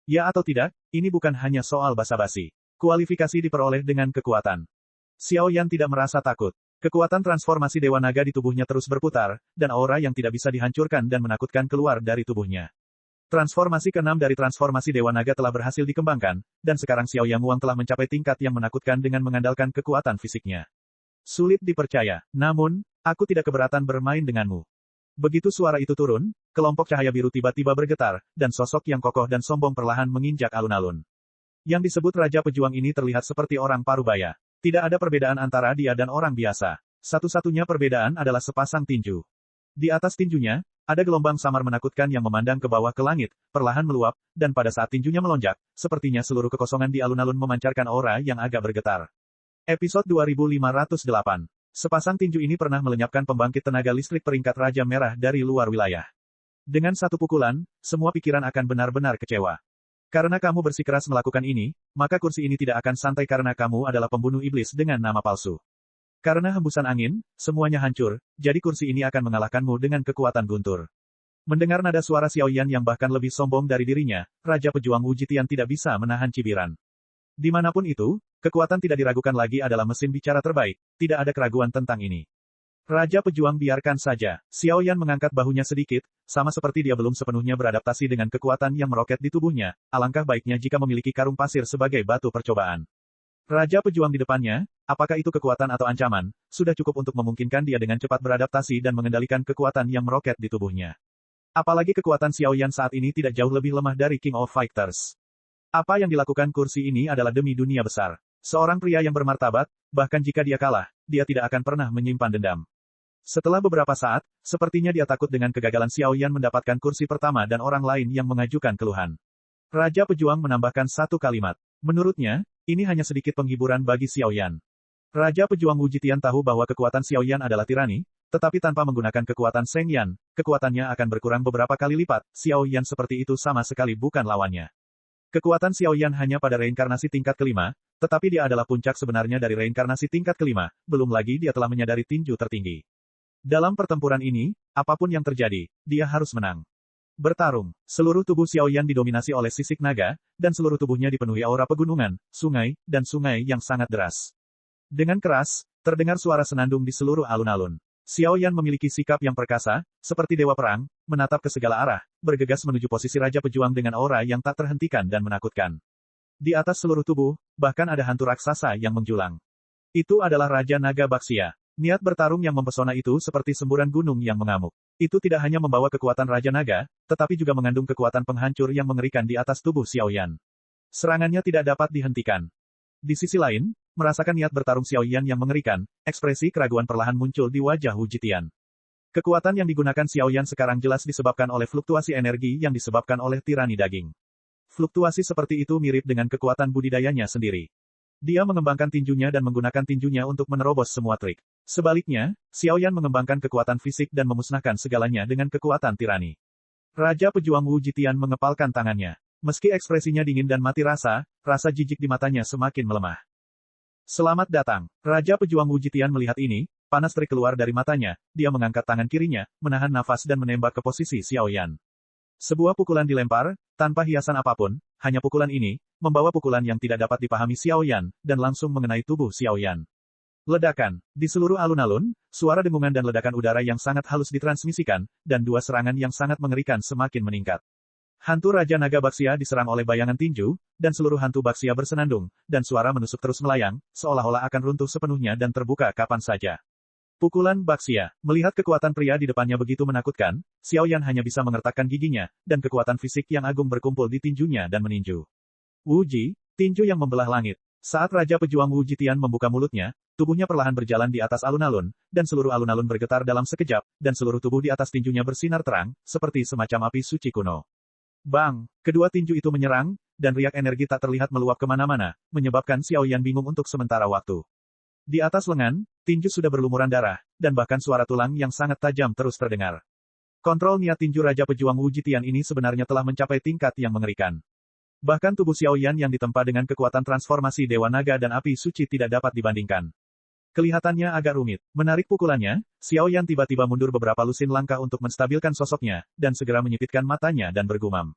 Ya atau tidak, ini bukan hanya soal basa-basi. Kualifikasi diperoleh dengan kekuatan. Xiao Yan tidak merasa takut. Kekuatan transformasi Dewa Naga di tubuhnya terus berputar, dan aura yang tidak bisa dihancurkan dan menakutkan keluar dari tubuhnya. Transformasi ke-6 dari transformasi Dewa Naga telah berhasil dikembangkan, dan sekarang Xiao Yang Wang telah mencapai tingkat yang menakutkan dengan mengandalkan kekuatan fisiknya. Sulit dipercaya, namun, aku tidak keberatan bermain denganmu. Begitu suara itu turun, kelompok cahaya biru tiba-tiba bergetar, dan sosok yang kokoh dan sombong perlahan menginjak alun-alun. Yang disebut Raja Pejuang ini terlihat seperti orang parubaya. Tidak ada perbedaan antara dia dan orang biasa. Satu-satunya perbedaan adalah sepasang tinju. Di atas tinjunya, ada gelombang samar menakutkan yang memandang ke bawah ke langit, perlahan meluap, dan pada saat tinjunya melonjak, sepertinya seluruh kekosongan di alun-alun memancarkan aura yang agak bergetar. Episode 2508. Sepasang tinju ini pernah melenyapkan pembangkit tenaga listrik peringkat Raja Merah dari luar wilayah. Dengan satu pukulan, semua pikiran akan benar-benar kecewa. Karena kamu bersikeras melakukan ini, maka kursi ini tidak akan santai karena kamu adalah pembunuh iblis dengan nama palsu. Karena hembusan angin, semuanya hancur, jadi kursi ini akan mengalahkanmu dengan kekuatan guntur. Mendengar nada suara Xiao Yan yang bahkan lebih sombong dari dirinya, Raja Pejuang Wu Jitian tidak bisa menahan cibiran. Dimanapun itu, kekuatan tidak diragukan lagi adalah mesin bicara terbaik, tidak ada keraguan tentang ini. Raja Pejuang biarkan saja. Xiao Yan mengangkat bahunya sedikit, sama seperti dia belum sepenuhnya beradaptasi dengan kekuatan yang meroket di tubuhnya, alangkah baiknya jika memiliki karung pasir sebagai batu percobaan. Raja Pejuang di depannya, apakah itu kekuatan atau ancaman, sudah cukup untuk memungkinkan dia dengan cepat beradaptasi dan mengendalikan kekuatan yang meroket di tubuhnya. Apalagi kekuatan Xiao Yan saat ini tidak jauh lebih lemah dari King of Fighters. Apa yang dilakukan kursi ini adalah demi dunia besar. Seorang pria yang bermartabat, bahkan jika dia kalah, dia tidak akan pernah menyimpan dendam. Setelah beberapa saat, sepertinya dia takut dengan kegagalan Xiao Yan mendapatkan kursi pertama dan orang lain yang mengajukan keluhan. Raja Pejuang menambahkan satu kalimat. Menurutnya, ini hanya sedikit penghiburan bagi Xiao Yan. Raja Pejuang Wu Jitian tahu bahwa kekuatan Xiao Yan adalah tirani, tetapi tanpa menggunakan kekuatan Seng Yan, kekuatannya akan berkurang beberapa kali lipat. Xiao Yan seperti itu sama sekali bukan lawannya. Kekuatan Xiao Yan hanya pada reinkarnasi tingkat kelima, tetapi dia adalah puncak sebenarnya dari reinkarnasi tingkat kelima, belum lagi dia telah menyadari tinju tertinggi. Dalam pertempuran ini, apapun yang terjadi, dia harus menang. Bertarung, seluruh tubuh Xiao Yan didominasi oleh sisik naga, dan seluruh tubuhnya dipenuhi aura pegunungan, sungai, dan sungai yang sangat deras. Dengan keras, terdengar suara senandung di seluruh alun-alun. Xiao Yan memiliki sikap yang perkasa, seperti dewa perang, menatap ke segala arah, bergegas menuju posisi Raja Pejuang dengan aura yang tak terhentikan dan menakutkan. Di atas seluruh tubuh, bahkan ada hantu raksasa yang menjulang. Itu adalah Raja Naga Baxia. Niat bertarung yang mempesona itu seperti semburan gunung yang mengamuk. Itu tidak hanya membawa kekuatan Raja Naga, tetapi juga mengandung kekuatan penghancur yang mengerikan di atas tubuh Xiao Yan. Serangannya tidak dapat dihentikan. Di sisi lain, merasakan niat bertarung Xiao Yan yang mengerikan, ekspresi keraguan perlahan muncul di wajah Wu Jitian. Kekuatan yang digunakan Xiao Yan sekarang jelas disebabkan oleh fluktuasi energi yang disebabkan oleh tirani daging. Fluktuasi seperti itu mirip dengan kekuatan budidayanya sendiri. Dia mengembangkan tinjunya dan menggunakan tinjunya untuk menerobos semua trik. Sebaliknya, Xiao Yan mengembangkan kekuatan fisik dan memusnahkan segalanya dengan kekuatan tirani. Raja Pejuang Wu Jitian mengepalkan tangannya. Meski ekspresinya dingin dan mati rasa jijik di matanya semakin melemah. Selamat datang. Raja Pejuang Wu Jitian melihat ini, panas terik keluar dari matanya, dia mengangkat tangan kirinya, menahan nafas dan menembak ke posisi Xiao Yan. Sebuah pukulan dilempar, tanpa hiasan apapun, hanya pukulan ini, membawa pukulan yang tidak dapat dipahami Xiao Yan, dan langsung mengenai tubuh Xiao Yan. Ledakan. Di seluruh alun-alun, suara dengungan dan ledakan udara yang sangat halus ditransmisikan, dan dua serangan yang sangat mengerikan semakin meningkat. Hantu Raja Naga Baxia diserang oleh bayangan tinju, dan seluruh hantu Baxia bersenandung, dan suara menusuk terus melayang, seolah-olah akan runtuh sepenuhnya dan terbuka kapan saja. Pukulan Baxia. Melihat kekuatan pria di depannya begitu menakutkan, Xiao Yan hanya bisa mengertakkan giginya, dan kekuatan fisik yang agung berkumpul di tinjunya dan meninju. Wu Ji, tinju yang membelah langit. Saat Raja Pejuang Wu Jitian membuka mulutnya, tubuhnya perlahan berjalan di atas alun-alun, dan seluruh alun-alun bergetar dalam sekejap, dan seluruh tubuh di atas tinjunya bersinar terang, seperti semacam api suci kuno. Bang! Kedua tinju itu menyerang, dan riak energi tak terlihat meluap kemana-mana, menyebabkan Xiao Yan bingung untuk sementara waktu. Di atas lengan, tinju sudah berlumuran darah, dan bahkan suara tulang yang sangat tajam terus terdengar. Kontrol niat tinju Raja Pejuang Wu Jitian ini sebenarnya telah mencapai tingkat yang mengerikan. Bahkan tubuh Xiao Yan yang ditempa dengan kekuatan transformasi Dewa Naga dan Api Suci tidak dapat dibandingkan. Kelihatannya agak rumit. Menarik pukulannya, Xiao Yan tiba-tiba mundur beberapa lusin langkah untuk menstabilkan sosoknya, dan segera menyipitkan matanya dan bergumam.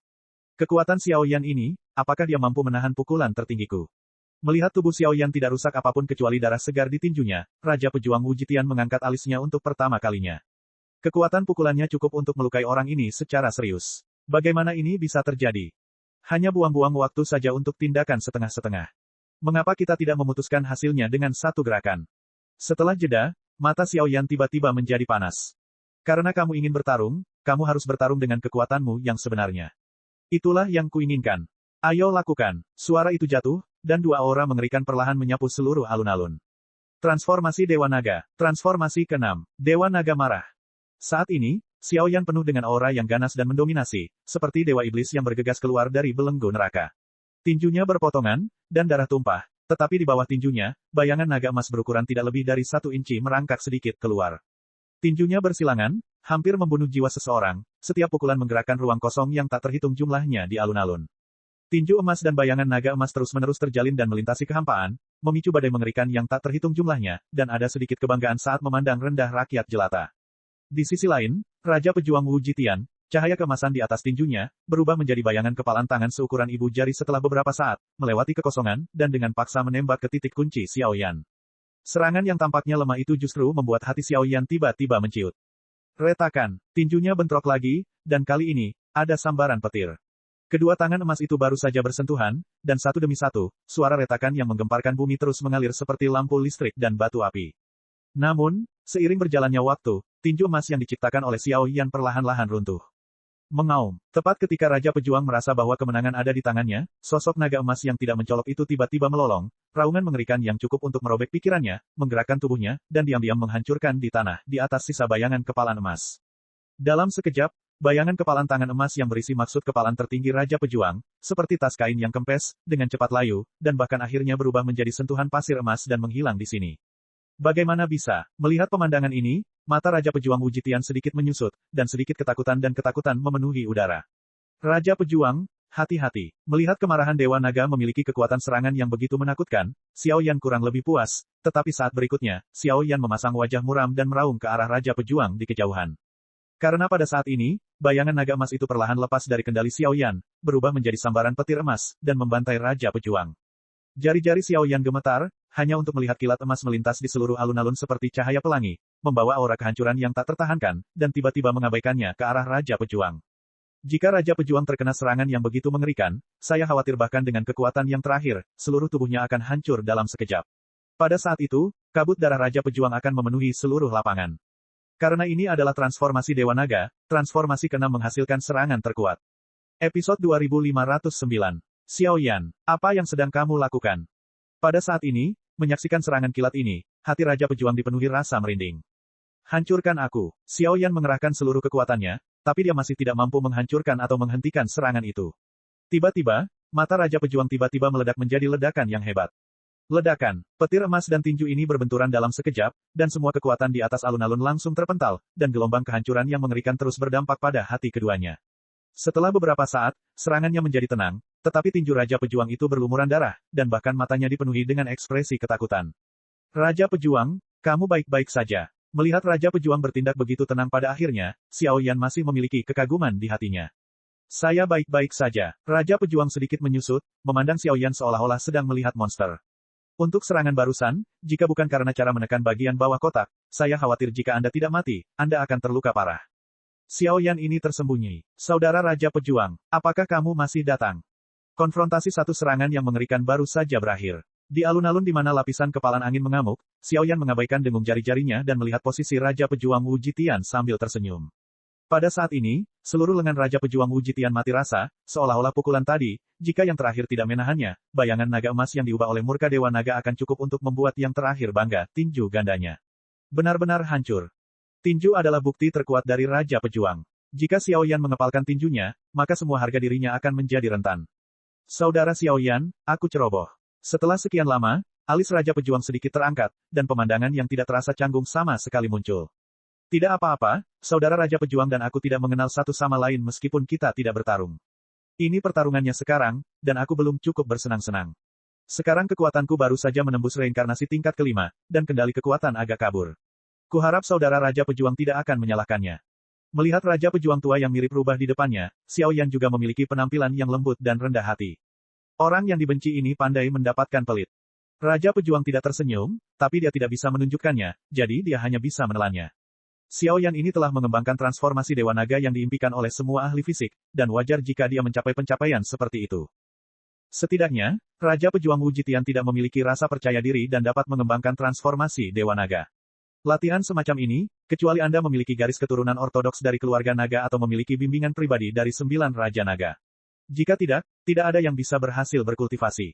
Kekuatan Xiao Yan ini, apakah dia mampu menahan pukulan tertinggiku? Melihat tubuh Xiao Yan tidak rusak apapun kecuali darah segar di tinjunya, Raja Pejuang Wu Jitian mengangkat alisnya untuk pertama kalinya. Kekuatan pukulannya cukup untuk melukai orang ini secara serius. Bagaimana ini bisa terjadi? Hanya buang-buang waktu saja untuk tindakan setengah-setengah. Mengapa kita tidak memutuskan hasilnya dengan satu gerakan? Setelah jeda, mata Xiao Yan tiba-tiba menjadi panas. Karena kamu ingin bertarung, kamu harus bertarung dengan kekuatanmu yang sebenarnya. Itulah yang kuinginkan. Ayo lakukan. Suara itu jatuh, dan dua aura mengerikan perlahan menyapu seluruh alun-alun. Transformasi Dewa Naga. Transformasi ke-6. Dewa Naga marah. Saat ini, Xiao Yan penuh dengan aura yang ganas dan mendominasi, seperti Dewa Iblis yang bergegas keluar dari belenggu neraka. Tinjunya berpotongan, dan darah tumpah. Tetapi di bawah tinjunya, bayangan naga emas berukuran tidak lebih dari 1 inci merangkak sedikit keluar. Tinjunya bersilangan, hampir membunuh jiwa seseorang, setiap pukulan menggerakkan ruang kosong yang tak terhitung jumlahnya di alun-alun. Tinju emas dan bayangan naga emas terus-menerus terjalin dan melintasi kehampaan, memicu badai mengerikan yang tak terhitung jumlahnya, dan ada sedikit kebanggaan saat memandang rendah rakyat jelata. Di sisi lain, Raja Pejuang Wu Jitian, cahaya keemasan di atas tinjunya, berubah menjadi bayangan kepalan tangan seukuran ibu jari setelah beberapa saat, melewati kekosongan, dan dengan paksa menembak ke titik kunci Xiao Yan. Serangan yang tampaknya lemah itu justru membuat hati Xiao Yan tiba-tiba menciut. Retakan, tinjunya bentrok lagi, dan kali ini, ada sambaran petir. Kedua tangan emas itu baru saja bersentuhan, dan satu demi satu, suara retakan yang menggemparkan bumi terus mengalir seperti lampu listrik dan batu api. Namun, seiring berjalannya waktu, tinju emas yang diciptakan oleh Xiao Yan perlahan-lahan runtuh. Mengaum. Tepat ketika Raja Pejuang merasa bahwa kemenangan ada di tangannya, sosok naga emas yang tidak mencolok itu tiba-tiba melolong, raungan mengerikan yang cukup untuk merobek pikirannya, menggerakkan tubuhnya, dan diam-diam menghancurkan di tanah, di atas sisa bayangan kepalan emas. Dalam sekejap, bayangan kepalan tangan emas yang berisi maksud kepalan tertinggi Raja Pejuang, seperti tas kain yang kempes, dengan cepat layu, dan bahkan akhirnya berubah menjadi sentuhan pasir emas dan menghilang di sini. Bagaimana bisa? Melihat pemandangan ini, mata Raja Pejuang Wu Jitian sedikit menyusut, dan sedikit ketakutan memenuhi udara. Raja Pejuang, hati-hati. Melihat kemarahan Dewa Naga memiliki kekuatan serangan yang begitu menakutkan, Xiao Yan kurang lebih puas, tetapi saat berikutnya, Xiao Yan memasang wajah muram dan meraung ke arah Raja Pejuang di kejauhan. Karena pada saat ini, bayangan naga emas itu perlahan lepas dari kendali Xiao Yan, berubah menjadi sambaran petir emas, dan membantai Raja Pejuang. Jari-jari Xiao Yan gemetar, hanya untuk melihat kilat emas melintas di seluruh alun-alun seperti cahaya pelangi, membawa aura kehancuran yang tak tertahankan, dan tiba-tiba mengabaikannya ke arah Raja Pejuang. Jika Raja Pejuang terkena serangan yang begitu mengerikan, saya khawatir bahkan dengan kekuatan yang terakhir, seluruh tubuhnya akan hancur dalam sekejap. Pada saat itu, kabut darah Raja Pejuang akan memenuhi seluruh lapangan. Karena ini adalah transformasi Dewa Naga, transformasi ke-6 menghasilkan serangan terkuat. Episode 2509. Xiao Yan, apa yang sedang kamu lakukan? Pada saat ini, menyaksikan serangan kilat ini, hati Raja Pejuang dipenuhi rasa merinding. Hancurkan aku. Xiao Yan mengerahkan seluruh kekuatannya, tapi dia masih tidak mampu menghancurkan atau menghentikan serangan itu. Tiba-tiba, mata Raja Pejuang tiba-tiba meledak menjadi ledakan yang hebat. Ledakan, petir emas dan tinju ini berbenturan dalam sekejap, dan semua kekuatan di atas alun-alun langsung terpental, dan gelombang kehancuran yang mengerikan terus berdampak pada hati keduanya. Setelah beberapa saat, serangannya menjadi tenang, tetapi tinju Raja Pejuang itu berlumuran darah, dan bahkan matanya dipenuhi dengan ekspresi ketakutan. Raja Pejuang, kamu baik-baik saja. Melihat Raja Pejuang bertindak begitu tenang pada akhirnya, Xiao Yan masih memiliki kekaguman di hatinya. Saya baik-baik saja. Raja Pejuang sedikit menyusut, memandang Xiao Yan seolah-olah sedang melihat monster. Untuk serangan barusan, jika bukan karena cara menekan bagian bawah kotak, saya khawatir jika Anda tidak mati, Anda akan terluka parah. Xiao Yan ini tersembunyi. Saudara Raja Pejuang, apakah kamu masih datang? Konfrontasi satu serangan yang mengerikan baru saja berakhir. Di alun-alun di mana lapisan kepalan angin mengamuk, Xiao Yan mengabaikan dengung jari-jarinya dan melihat posisi Raja Pejuang Wu Jitian sambil tersenyum. Pada saat ini, seluruh lengan Raja Pejuang Wu Jitian mati rasa, seolah-olah pukulan tadi, jika yang terakhir tidak menahannya, bayangan naga emas yang diubah oleh murka Dewa Naga akan cukup untuk membuat yang terakhir bangga, tinju gandanya. Benar-benar hancur. Tinju adalah bukti terkuat dari Raja Pejuang. Jika Xiao Yan mengepalkan tinjunya, maka semua harga dirinya akan menjadi rentan. Saudara Xiao Yan, aku ceroboh. Setelah sekian lama, alis Raja Pejuang sedikit terangkat, dan pemandangan yang tidak terasa canggung sama sekali muncul. Tidak apa-apa, saudara Raja Pejuang dan aku tidak mengenal satu sama lain meskipun kita tidak bertarung. Ini pertarungannya sekarang, dan aku belum cukup bersenang-senang. Sekarang kekuatanku baru saja menembus reinkarnasi tingkat kelima, dan kendali kekuatan agak kabur. Kuharap saudara Raja Pejuang tidak akan menyalahkannya. Melihat Raja Pejuang tua yang mirip rubah di depannya, Xiao Yan juga memiliki penampilan yang lembut dan rendah hati. Orang yang dibenci ini pandai mendapatkan pelit. Raja Pejuang tidak tersenyum, tapi dia tidak bisa menunjukkannya, jadi dia hanya bisa menelannya. Xiao Yan ini telah mengembangkan transformasi Dewa Naga yang diimpikan oleh semua ahli fisik, dan wajar jika dia mencapai pencapaian seperti itu. Setidaknya, Raja Pejuang Wu Jitian tidak memiliki rasa percaya diri dan dapat mengembangkan transformasi Dewa Naga. Latihan semacam ini, kecuali Anda memiliki garis keturunan ortodoks dari keluarga naga atau memiliki bimbingan pribadi dari 9 Raja Naga. Jika tidak, tidak ada yang bisa berhasil berkultivasi.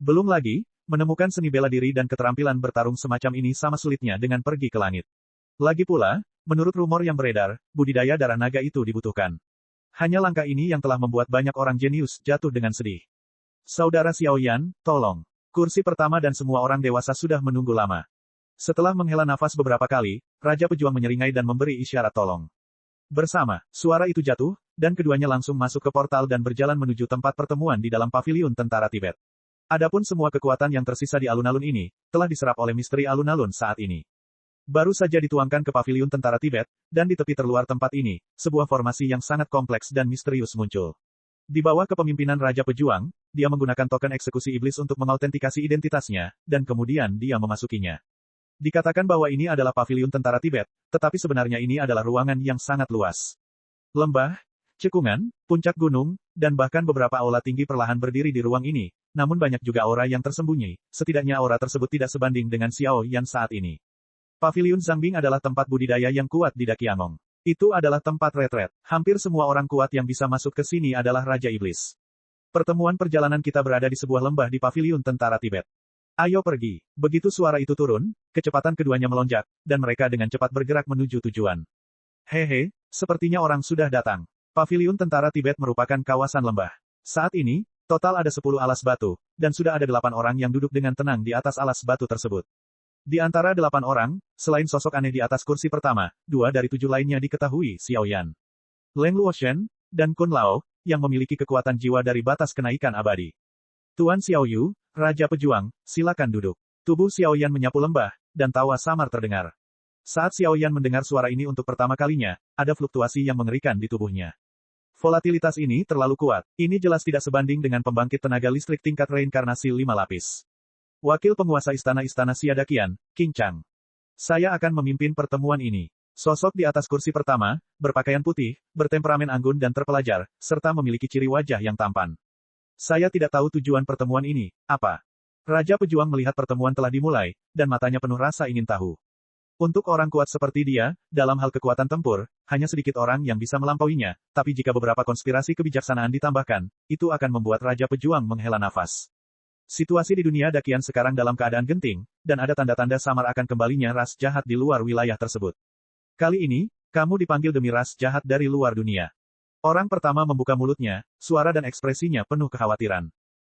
Belum lagi, menemukan seni bela diri dan keterampilan bertarung semacam ini sama sulitnya dengan pergi ke langit. Lagi pula, menurut rumor yang beredar, budidaya darah naga itu dibutuhkan. Hanya langkah ini yang telah membuat banyak orang jenius jatuh dengan sedih. Saudara Xiao Yan, tolong. Kursi pertama dan semua orang dewasa sudah menunggu lama. Setelah menghela nafas beberapa kali, Raja Pejuang menyeringai dan memberi isyarat tolong. Bersama, suara itu jatuh, dan keduanya langsung masuk ke portal dan berjalan menuju tempat pertemuan di dalam paviliun tentara Tibet. Adapun semua kekuatan yang tersisa di alun-alun ini, telah diserap oleh misteri alun-alun saat ini. Baru saja dituangkan ke paviliun tentara Tibet, dan di tepi terluar tempat ini, sebuah formasi yang sangat kompleks dan misterius muncul. Di bawah kepemimpinan Raja Pejuang, dia menggunakan token eksekusi iblis untuk mengautentikasi identitasnya, dan kemudian dia memasukinya. Dikatakan bahwa ini adalah paviliun tentara Tibet, tetapi sebenarnya ini adalah ruangan yang sangat luas. Lembah, cekungan, puncak gunung, dan bahkan beberapa aula tinggi perlahan berdiri di ruang ini, namun banyak juga aura yang tersembunyi, setidaknya aura tersebut tidak sebanding dengan Xiao Yan saat ini. Paviliun Zangbing adalah tempat budidaya yang kuat di Dakiangong. Itu adalah tempat retret. Hampir semua orang kuat yang bisa masuk ke sini adalah Raja Iblis. Pertemuan perjalanan kita berada di sebuah lembah di paviliun tentara Tibet. Ayo pergi. Begitu suara itu turun, kecepatan keduanya melonjak, dan mereka dengan cepat bergerak menuju tujuan. Hehe, sepertinya orang sudah datang. Paviliun tentara Tibet merupakan kawasan lembah. Saat ini, total ada 10 alas batu, dan sudah ada 8 orang yang duduk dengan tenang di atas alas batu tersebut. Di antara 8 orang, selain sosok aneh di atas kursi pertama, 2 dari 7 lainnya diketahui Xiao Yan, Leng Luoshen, dan Kun Lao, yang memiliki kekuatan jiwa dari batas kenaikan abadi. Tuan Xiao Yu, Raja Pejuang, silakan duduk. Tubuh Xiao Yan menyapu lembah, dan tawa samar terdengar. Saat Xiao Yan mendengar suara ini untuk pertama kalinya, ada fluktuasi yang mengerikan di tubuhnya. Volatilitas ini terlalu kuat. Ini jelas tidak sebanding dengan pembangkit tenaga listrik tingkat reinkarnasi 5 lapis. Wakil penguasa istana-istana Siadakian, King Chang. Saya akan memimpin pertemuan ini. Sosok di atas kursi pertama, berpakaian putih, bertemperamen anggun dan terpelajar, serta memiliki ciri wajah yang tampan. Saya tidak tahu tujuan pertemuan ini, apa? Raja Pejuang melihat pertemuan telah dimulai, dan matanya penuh rasa ingin tahu. Untuk orang kuat seperti dia, dalam hal kekuatan tempur, hanya sedikit orang yang bisa melampauinya, tapi jika beberapa konspirasi kebijaksanaan ditambahkan, itu akan membuat Raja Pejuang menghela nafas. Situasi di dunia Dakian sekarang dalam keadaan genting, dan ada tanda-tanda samar akan kembalinya ras jahat di luar wilayah tersebut. Kali ini, kamu dipanggil demi ras jahat dari luar dunia. Orang pertama membuka mulutnya, suara dan ekspresinya penuh kekhawatiran.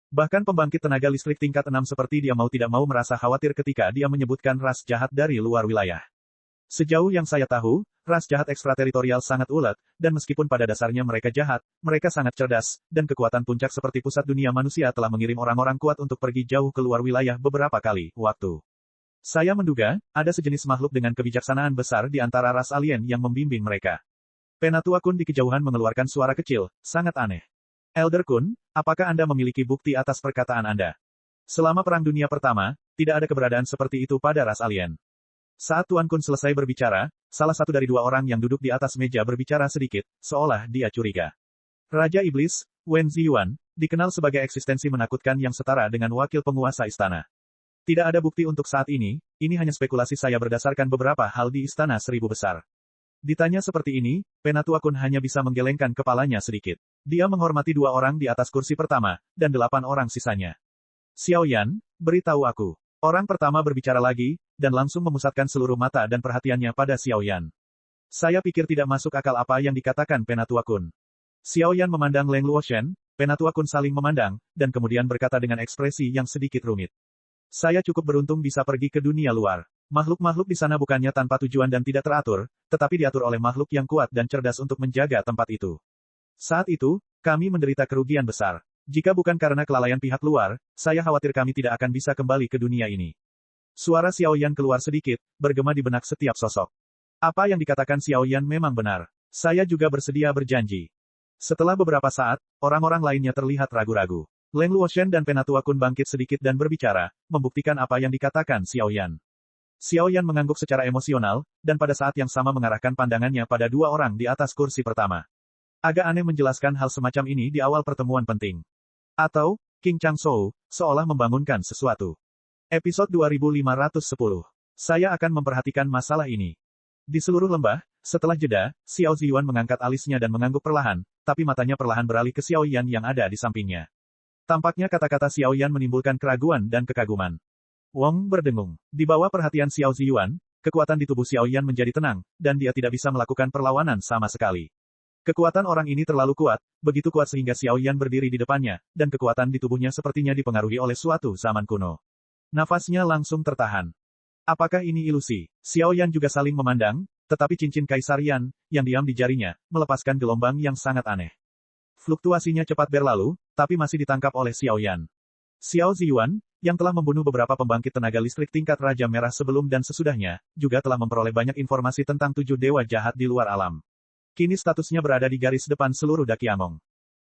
Bahkan pembangkit tenaga listrik tingkat 6 seperti dia mau tidak mau merasa khawatir ketika dia menyebutkan ras jahat dari luar wilayah. Sejauh yang saya tahu, ras jahat ekstrateritorial sangat ulet, dan meskipun pada dasarnya mereka jahat, mereka sangat cerdas, dan kekuatan puncak seperti pusat dunia manusia telah mengirim orang-orang kuat untuk pergi jauh keluar wilayah beberapa kali waktu. Saya menduga, ada sejenis makhluk dengan kebijaksanaan besar di antara ras alien yang membimbing mereka. Penatua Kun di kejauhan mengeluarkan suara kecil, sangat aneh. Elder Kun, apakah Anda memiliki bukti atas perkataan Anda? Selama Perang Dunia Pertama, tidak ada keberadaan seperti itu pada ras alien. Saat Tuan Kun selesai berbicara, salah satu dari 2 orang yang duduk di atas meja berbicara sedikit, seolah dia curiga. Raja Iblis, Wen Ziyuan, dikenal sebagai eksistensi menakutkan yang setara dengan wakil penguasa istana. Tidak ada bukti untuk saat ini hanya spekulasi saya berdasarkan beberapa hal di Istana Seribu Besar. Ditanya seperti ini, Penatua Kun hanya bisa menggelengkan kepalanya sedikit. Dia menghormati 2 orang di atas kursi pertama, dan 8 orang sisanya. Xiao Yan, beritahu aku. Orang pertama berbicara lagi, dan langsung memusatkan seluruh mata dan perhatiannya pada Xiao Yan. Saya pikir tidak masuk akal apa yang dikatakan Penatua Kun. Xiao Yan memandang Leng Luoshen, Penatua Kun saling memandang, dan kemudian berkata dengan ekspresi yang sedikit rumit. Saya cukup beruntung bisa pergi ke dunia luar. Makhluk-makhluk di sana bukannya tanpa tujuan dan tidak teratur, tetapi diatur oleh makhluk yang kuat dan cerdas untuk menjaga tempat itu. Saat itu, kami menderita kerugian besar. Jika bukan karena kelalaian pihak luar, saya khawatir kami tidak akan bisa kembali ke dunia ini. Suara Xiao Yan keluar sedikit, bergema di benak setiap sosok. Apa yang dikatakan Xiao Yan memang benar. Saya juga bersedia berjanji. Setelah beberapa saat, orang-orang lainnya terlihat ragu-ragu. Leng Luoshen dan Penatua Kun bangkit sedikit dan berbicara, membuktikan apa yang dikatakan Xiao Yan. Xiao Yan mengangguk secara emosional, dan pada saat yang sama mengarahkan pandangannya pada dua orang di atas kursi pertama. Agak aneh menjelaskan hal semacam ini di awal pertemuan penting. Atau, King Chang Shou, seolah membangunkan sesuatu. Episode 2510. Saya akan memperhatikan masalah ini. Di seluruh lembah, setelah jeda, Xiao Ziyuan mengangkat alisnya dan mengangguk perlahan, tapi matanya perlahan beralih ke Xiao Yan yang ada di sampingnya. Tampaknya kata-kata Xiao Yan menimbulkan keraguan dan kekaguman. Wong berdengung. Di bawah perhatian Xiao Ziyuan, kekuatan di tubuh Xiao Yan menjadi tenang, dan dia tidak bisa melakukan perlawanan sama sekali. Kekuatan orang ini terlalu kuat, begitu kuat sehingga Xiao Yan berdiri di depannya, dan kekuatan di tubuhnya sepertinya dipengaruhi oleh suatu zaman kuno. Nafasnya langsung tertahan. Apakah ini ilusi? Xiao Yan juga saling memandang, tetapi cincin Kaisar Yan, yang diam di jarinya, melepaskan gelombang yang sangat aneh. Fluktuasinya cepat berlalu, tapi masih ditangkap oleh Xiao Yan. Xiao Ziyuan, yang telah membunuh beberapa pembangkit tenaga listrik tingkat Raja Merah sebelum dan sesudahnya, juga telah memperoleh banyak informasi tentang 7 dewa jahat di luar alam. Kini statusnya berada di garis depan seluruh Dakiamong.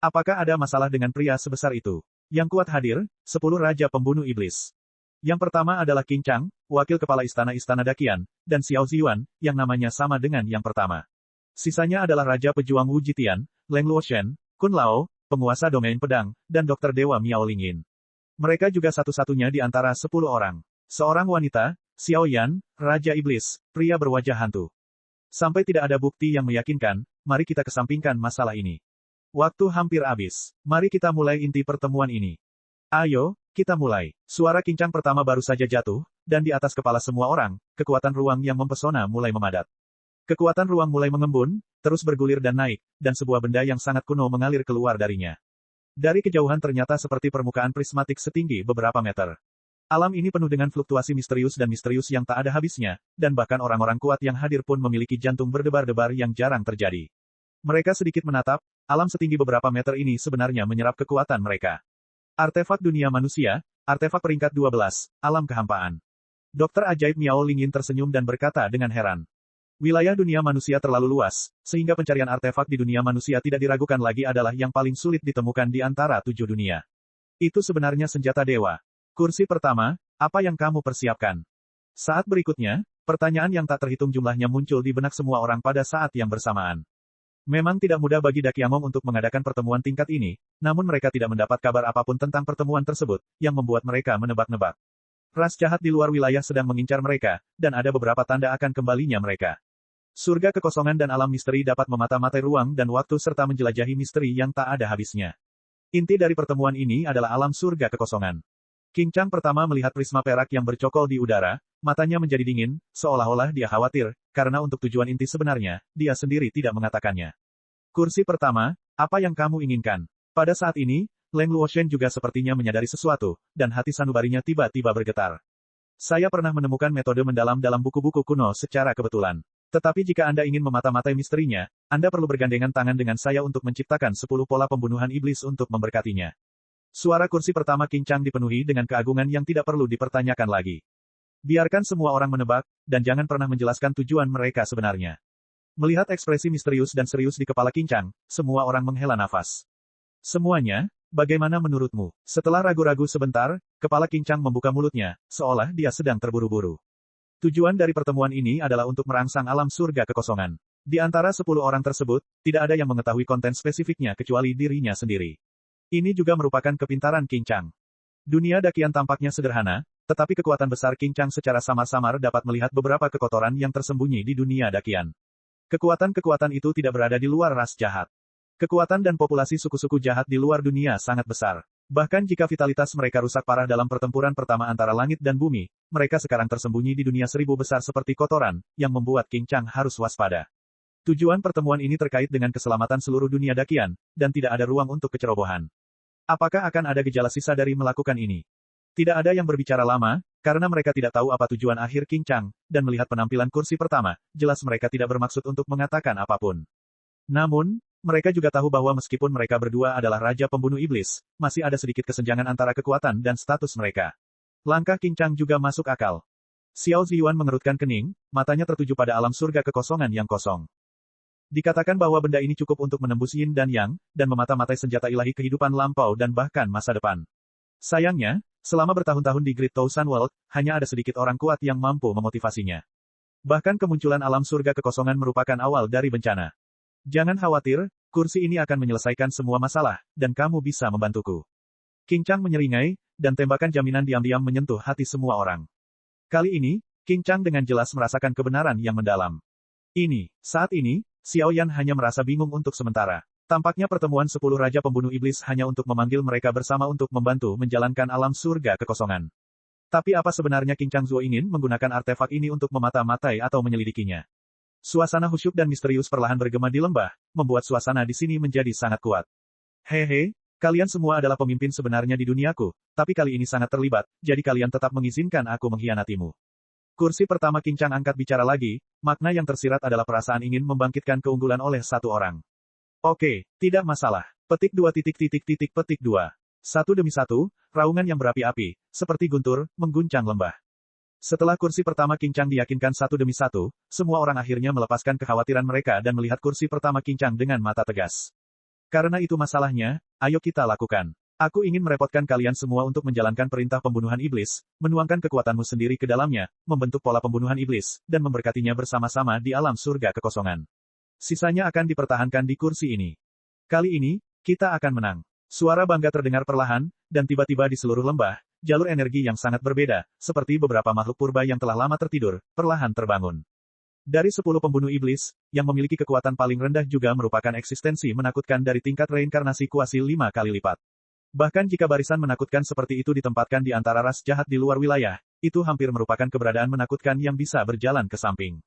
Apakah ada masalah dengan pria sebesar itu? Yang kuat hadir, 10 Raja Pembunuh Iblis. Yang pertama adalah King Chang, wakil kepala istana-istana Dakian, dan Xiao Ziyuan, yang namanya sama dengan yang pertama. Sisanya adalah Raja Pejuang Wu Jitian, Leng Luoshen, Kun Lao, penguasa domain pedang, dan Dokter Dewa Miao Lingyin. Mereka juga satu-satunya di antara 10 orang. Seorang wanita, Xiao Yan, Raja Iblis, pria berwajah hantu. Sampai tidak ada bukti yang meyakinkan, mari kita kesampingkan masalah ini. Waktu hampir habis. Mari kita mulai inti pertemuan ini. Ayo, kita mulai. Suara kincang pertama baru saja jatuh, dan di atas kepala semua orang, kekuatan ruang yang mempesona mulai memadat. Kekuatan ruang mulai mengembun, terus bergulir dan naik, dan sebuah benda yang sangat kuno mengalir keluar darinya. Dari kejauhan ternyata seperti permukaan prismatik setinggi beberapa meter. Alam ini penuh dengan fluktuasi misterius yang tak ada habisnya, dan bahkan orang-orang kuat yang hadir pun memiliki jantung berdebar-debar yang jarang terjadi. Mereka sedikit menatap, alam setinggi beberapa meter ini sebenarnya menyerap kekuatan mereka. Artefak dunia manusia, artefak peringkat 12, alam kehampaan. Dokter ajaib Miao Lingyin tersenyum dan berkata dengan heran. Wilayah dunia manusia terlalu luas, sehingga pencarian artefak di dunia manusia tidak diragukan lagi adalah yang paling sulit ditemukan di antara 7 dunia. Itu sebenarnya senjata dewa. Kursi pertama, apa yang kamu persiapkan? Saat berikutnya, pertanyaan yang tak terhitung jumlahnya muncul di benak semua orang pada saat yang bersamaan. Memang tidak mudah bagi Dakiamong untuk mengadakan pertemuan tingkat ini, namun mereka tidak mendapat kabar apapun tentang pertemuan tersebut, yang membuat mereka menebak-nebak. Ras jahat di luar wilayah sedang mengincar mereka, dan ada beberapa tanda akan kembalinya mereka. Surga kekosongan dan alam misteri dapat memata-matai ruang dan waktu serta menjelajahi misteri yang tak ada habisnya. Inti dari pertemuan ini adalah alam surga kekosongan. King Chang pertama melihat prisma perak yang bercokol di udara, matanya menjadi dingin, seolah-olah dia khawatir, karena untuk tujuan inti sebenarnya, dia sendiri tidak mengatakannya. Kursi pertama, apa yang kamu inginkan? Pada saat ini, Leng Luoshen juga sepertinya menyadari sesuatu, dan hati sanubarinya tiba-tiba bergetar. Saya pernah menemukan metode mendalam dalam buku-buku kuno secara kebetulan. Tetapi jika Anda ingin memata-matai misterinya, Anda perlu bergandengan tangan dengan saya untuk menciptakan 10 pola pembunuhan iblis untuk memberkatinya. Suara kursi pertama King Chang dipenuhi dengan keagungan yang tidak perlu dipertanyakan lagi. Biarkan semua orang menebak, dan jangan pernah menjelaskan tujuan mereka sebenarnya. Melihat ekspresi misterius dan serius di kepala King Chang, semua orang menghela nafas. Semuanya, bagaimana menurutmu? Setelah ragu-ragu sebentar, kepala King Chang membuka mulutnya, seolah dia sedang terburu-buru. Tujuan dari pertemuan ini adalah untuk merangsang alam surga kekosongan. Di antara 10 orang tersebut, tidak ada yang mengetahui konten spesifiknya kecuali dirinya sendiri. Ini juga merupakan kepintaran King Chang. Dunia Dakian tampaknya sederhana, tetapi kekuatan besar King Chang secara samar-samar dapat melihat beberapa kekotoran yang tersembunyi di dunia Dakian. Kekuatan-kekuatan itu tidak berada di luar ras jahat. Kekuatan dan populasi suku-suku jahat di luar dunia sangat besar. Bahkan jika vitalitas mereka rusak parah dalam pertempuran pertama antara langit dan bumi, mereka sekarang tersembunyi di dunia 1000 besar seperti kotoran, yang membuat King Chang harus waspada. Tujuan pertemuan ini terkait dengan keselamatan seluruh dunia Dakian, dan tidak ada ruang untuk kecerobohan. Apakah akan ada gejala sisa dari melakukan ini? Tidak ada yang berbicara lama, karena mereka tidak tahu apa tujuan akhir King Chang, dan melihat penampilan kursi pertama, jelas mereka tidak bermaksud untuk mengatakan apapun. Namun, Mereka juga tahu bahwa meskipun mereka berdua adalah Raja Pembunuh Iblis, masih ada sedikit kesenjangan antara kekuatan dan status mereka. Langkah Qing Chang juga masuk akal. Xiao Ziyuan mengerutkan kening, matanya tertuju pada alam surga kekosongan yang kosong. Dikatakan bahwa benda ini cukup untuk menembus yin dan yang, dan memata-matai senjata ilahi kehidupan lampau dan bahkan masa depan. Sayangnya, selama bertahun-tahun di Great Thousand World, hanya ada sedikit orang kuat yang mampu memotivasinya. Bahkan kemunculan alam surga kekosongan merupakan awal dari bencana. Jangan khawatir, kursi ini akan menyelesaikan semua masalah, dan kamu bisa membantuku. Qing Chang menyeringai, dan tembakan jaminan diam-diam menyentuh hati semua orang. Kali ini, Qing Chang dengan jelas merasakan kebenaran yang mendalam. Saat ini, Xiao Yan hanya merasa bingung untuk sementara. Tampaknya pertemuan 10 Raja Pembunuh Iblis hanya untuk memanggil mereka bersama untuk membantu menjalankan alam surga kekosongan. Tapi apa sebenarnya Qing Chang Zuo ingin menggunakan artefak ini untuk memata-matai atau menyelidikinya? Suasana khusyuk dan misterius perlahan bergema di lembah, membuat suasana di sini menjadi sangat kuat. Hehe, kalian semua adalah pemimpin sebenarnya di duniaku, tapi kali ini sangat terlibat, jadi kalian tetap mengizinkan aku mengkhianatimu. Kursi pertama Qing Chang angkat bicara lagi, makna yang tersirat adalah perasaan ingin membangkitkan keunggulan oleh satu orang. Oke, tidak masalah. Petik 2 petik 2. Satu demi satu, raungan yang berapi-api, seperti guntur, mengguncang lembah. Setelah kursi pertama Qing Chang diyakinkan satu demi satu, semua orang akhirnya melepaskan kekhawatiran mereka dan melihat kursi pertama Qing Chang dengan mata tegas. Karena itu masalahnya, ayo kita lakukan. Aku ingin merepotkan kalian semua untuk menjalankan perintah pembunuhan iblis, menuangkan kekuatanmu sendiri ke dalamnya, membentuk pola pembunuhan iblis, dan memberkatinya bersama-sama di alam surga kekosongan. Sisanya akan dipertahankan di kursi ini. Kali ini, kita akan menang. Suara bangga terdengar perlahan, dan tiba-tiba di seluruh lembah, jalur energi yang sangat berbeda, seperti beberapa makhluk purba yang telah lama tertidur, perlahan terbangun. Dari 10 pembunuh iblis, yang memiliki kekuatan paling rendah juga merupakan eksistensi menakutkan dari tingkat reinkarnasi kuasi 5 kali lipat. Bahkan jika barisan menakutkan seperti itu ditempatkan di antara ras jahat di luar wilayah, itu hampir merupakan keberadaan menakutkan yang bisa berjalan ke samping.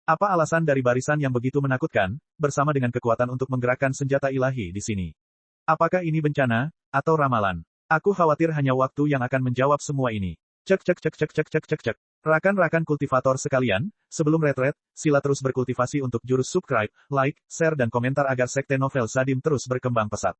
Apa alasan dari barisan yang begitu menakutkan, bersama dengan kekuatan untuk menggerakkan senjata ilahi di sini? Apakah ini bencana, atau ramalan? Aku khawatir hanya waktu yang akan menjawab semua ini. Cek. Rakan-rakan kultivator sekalian, sebelum retret, sila terus berkultivasi untuk jurus subscribe, like, share dan komentar agar sekte novel Sadim terus berkembang pesat.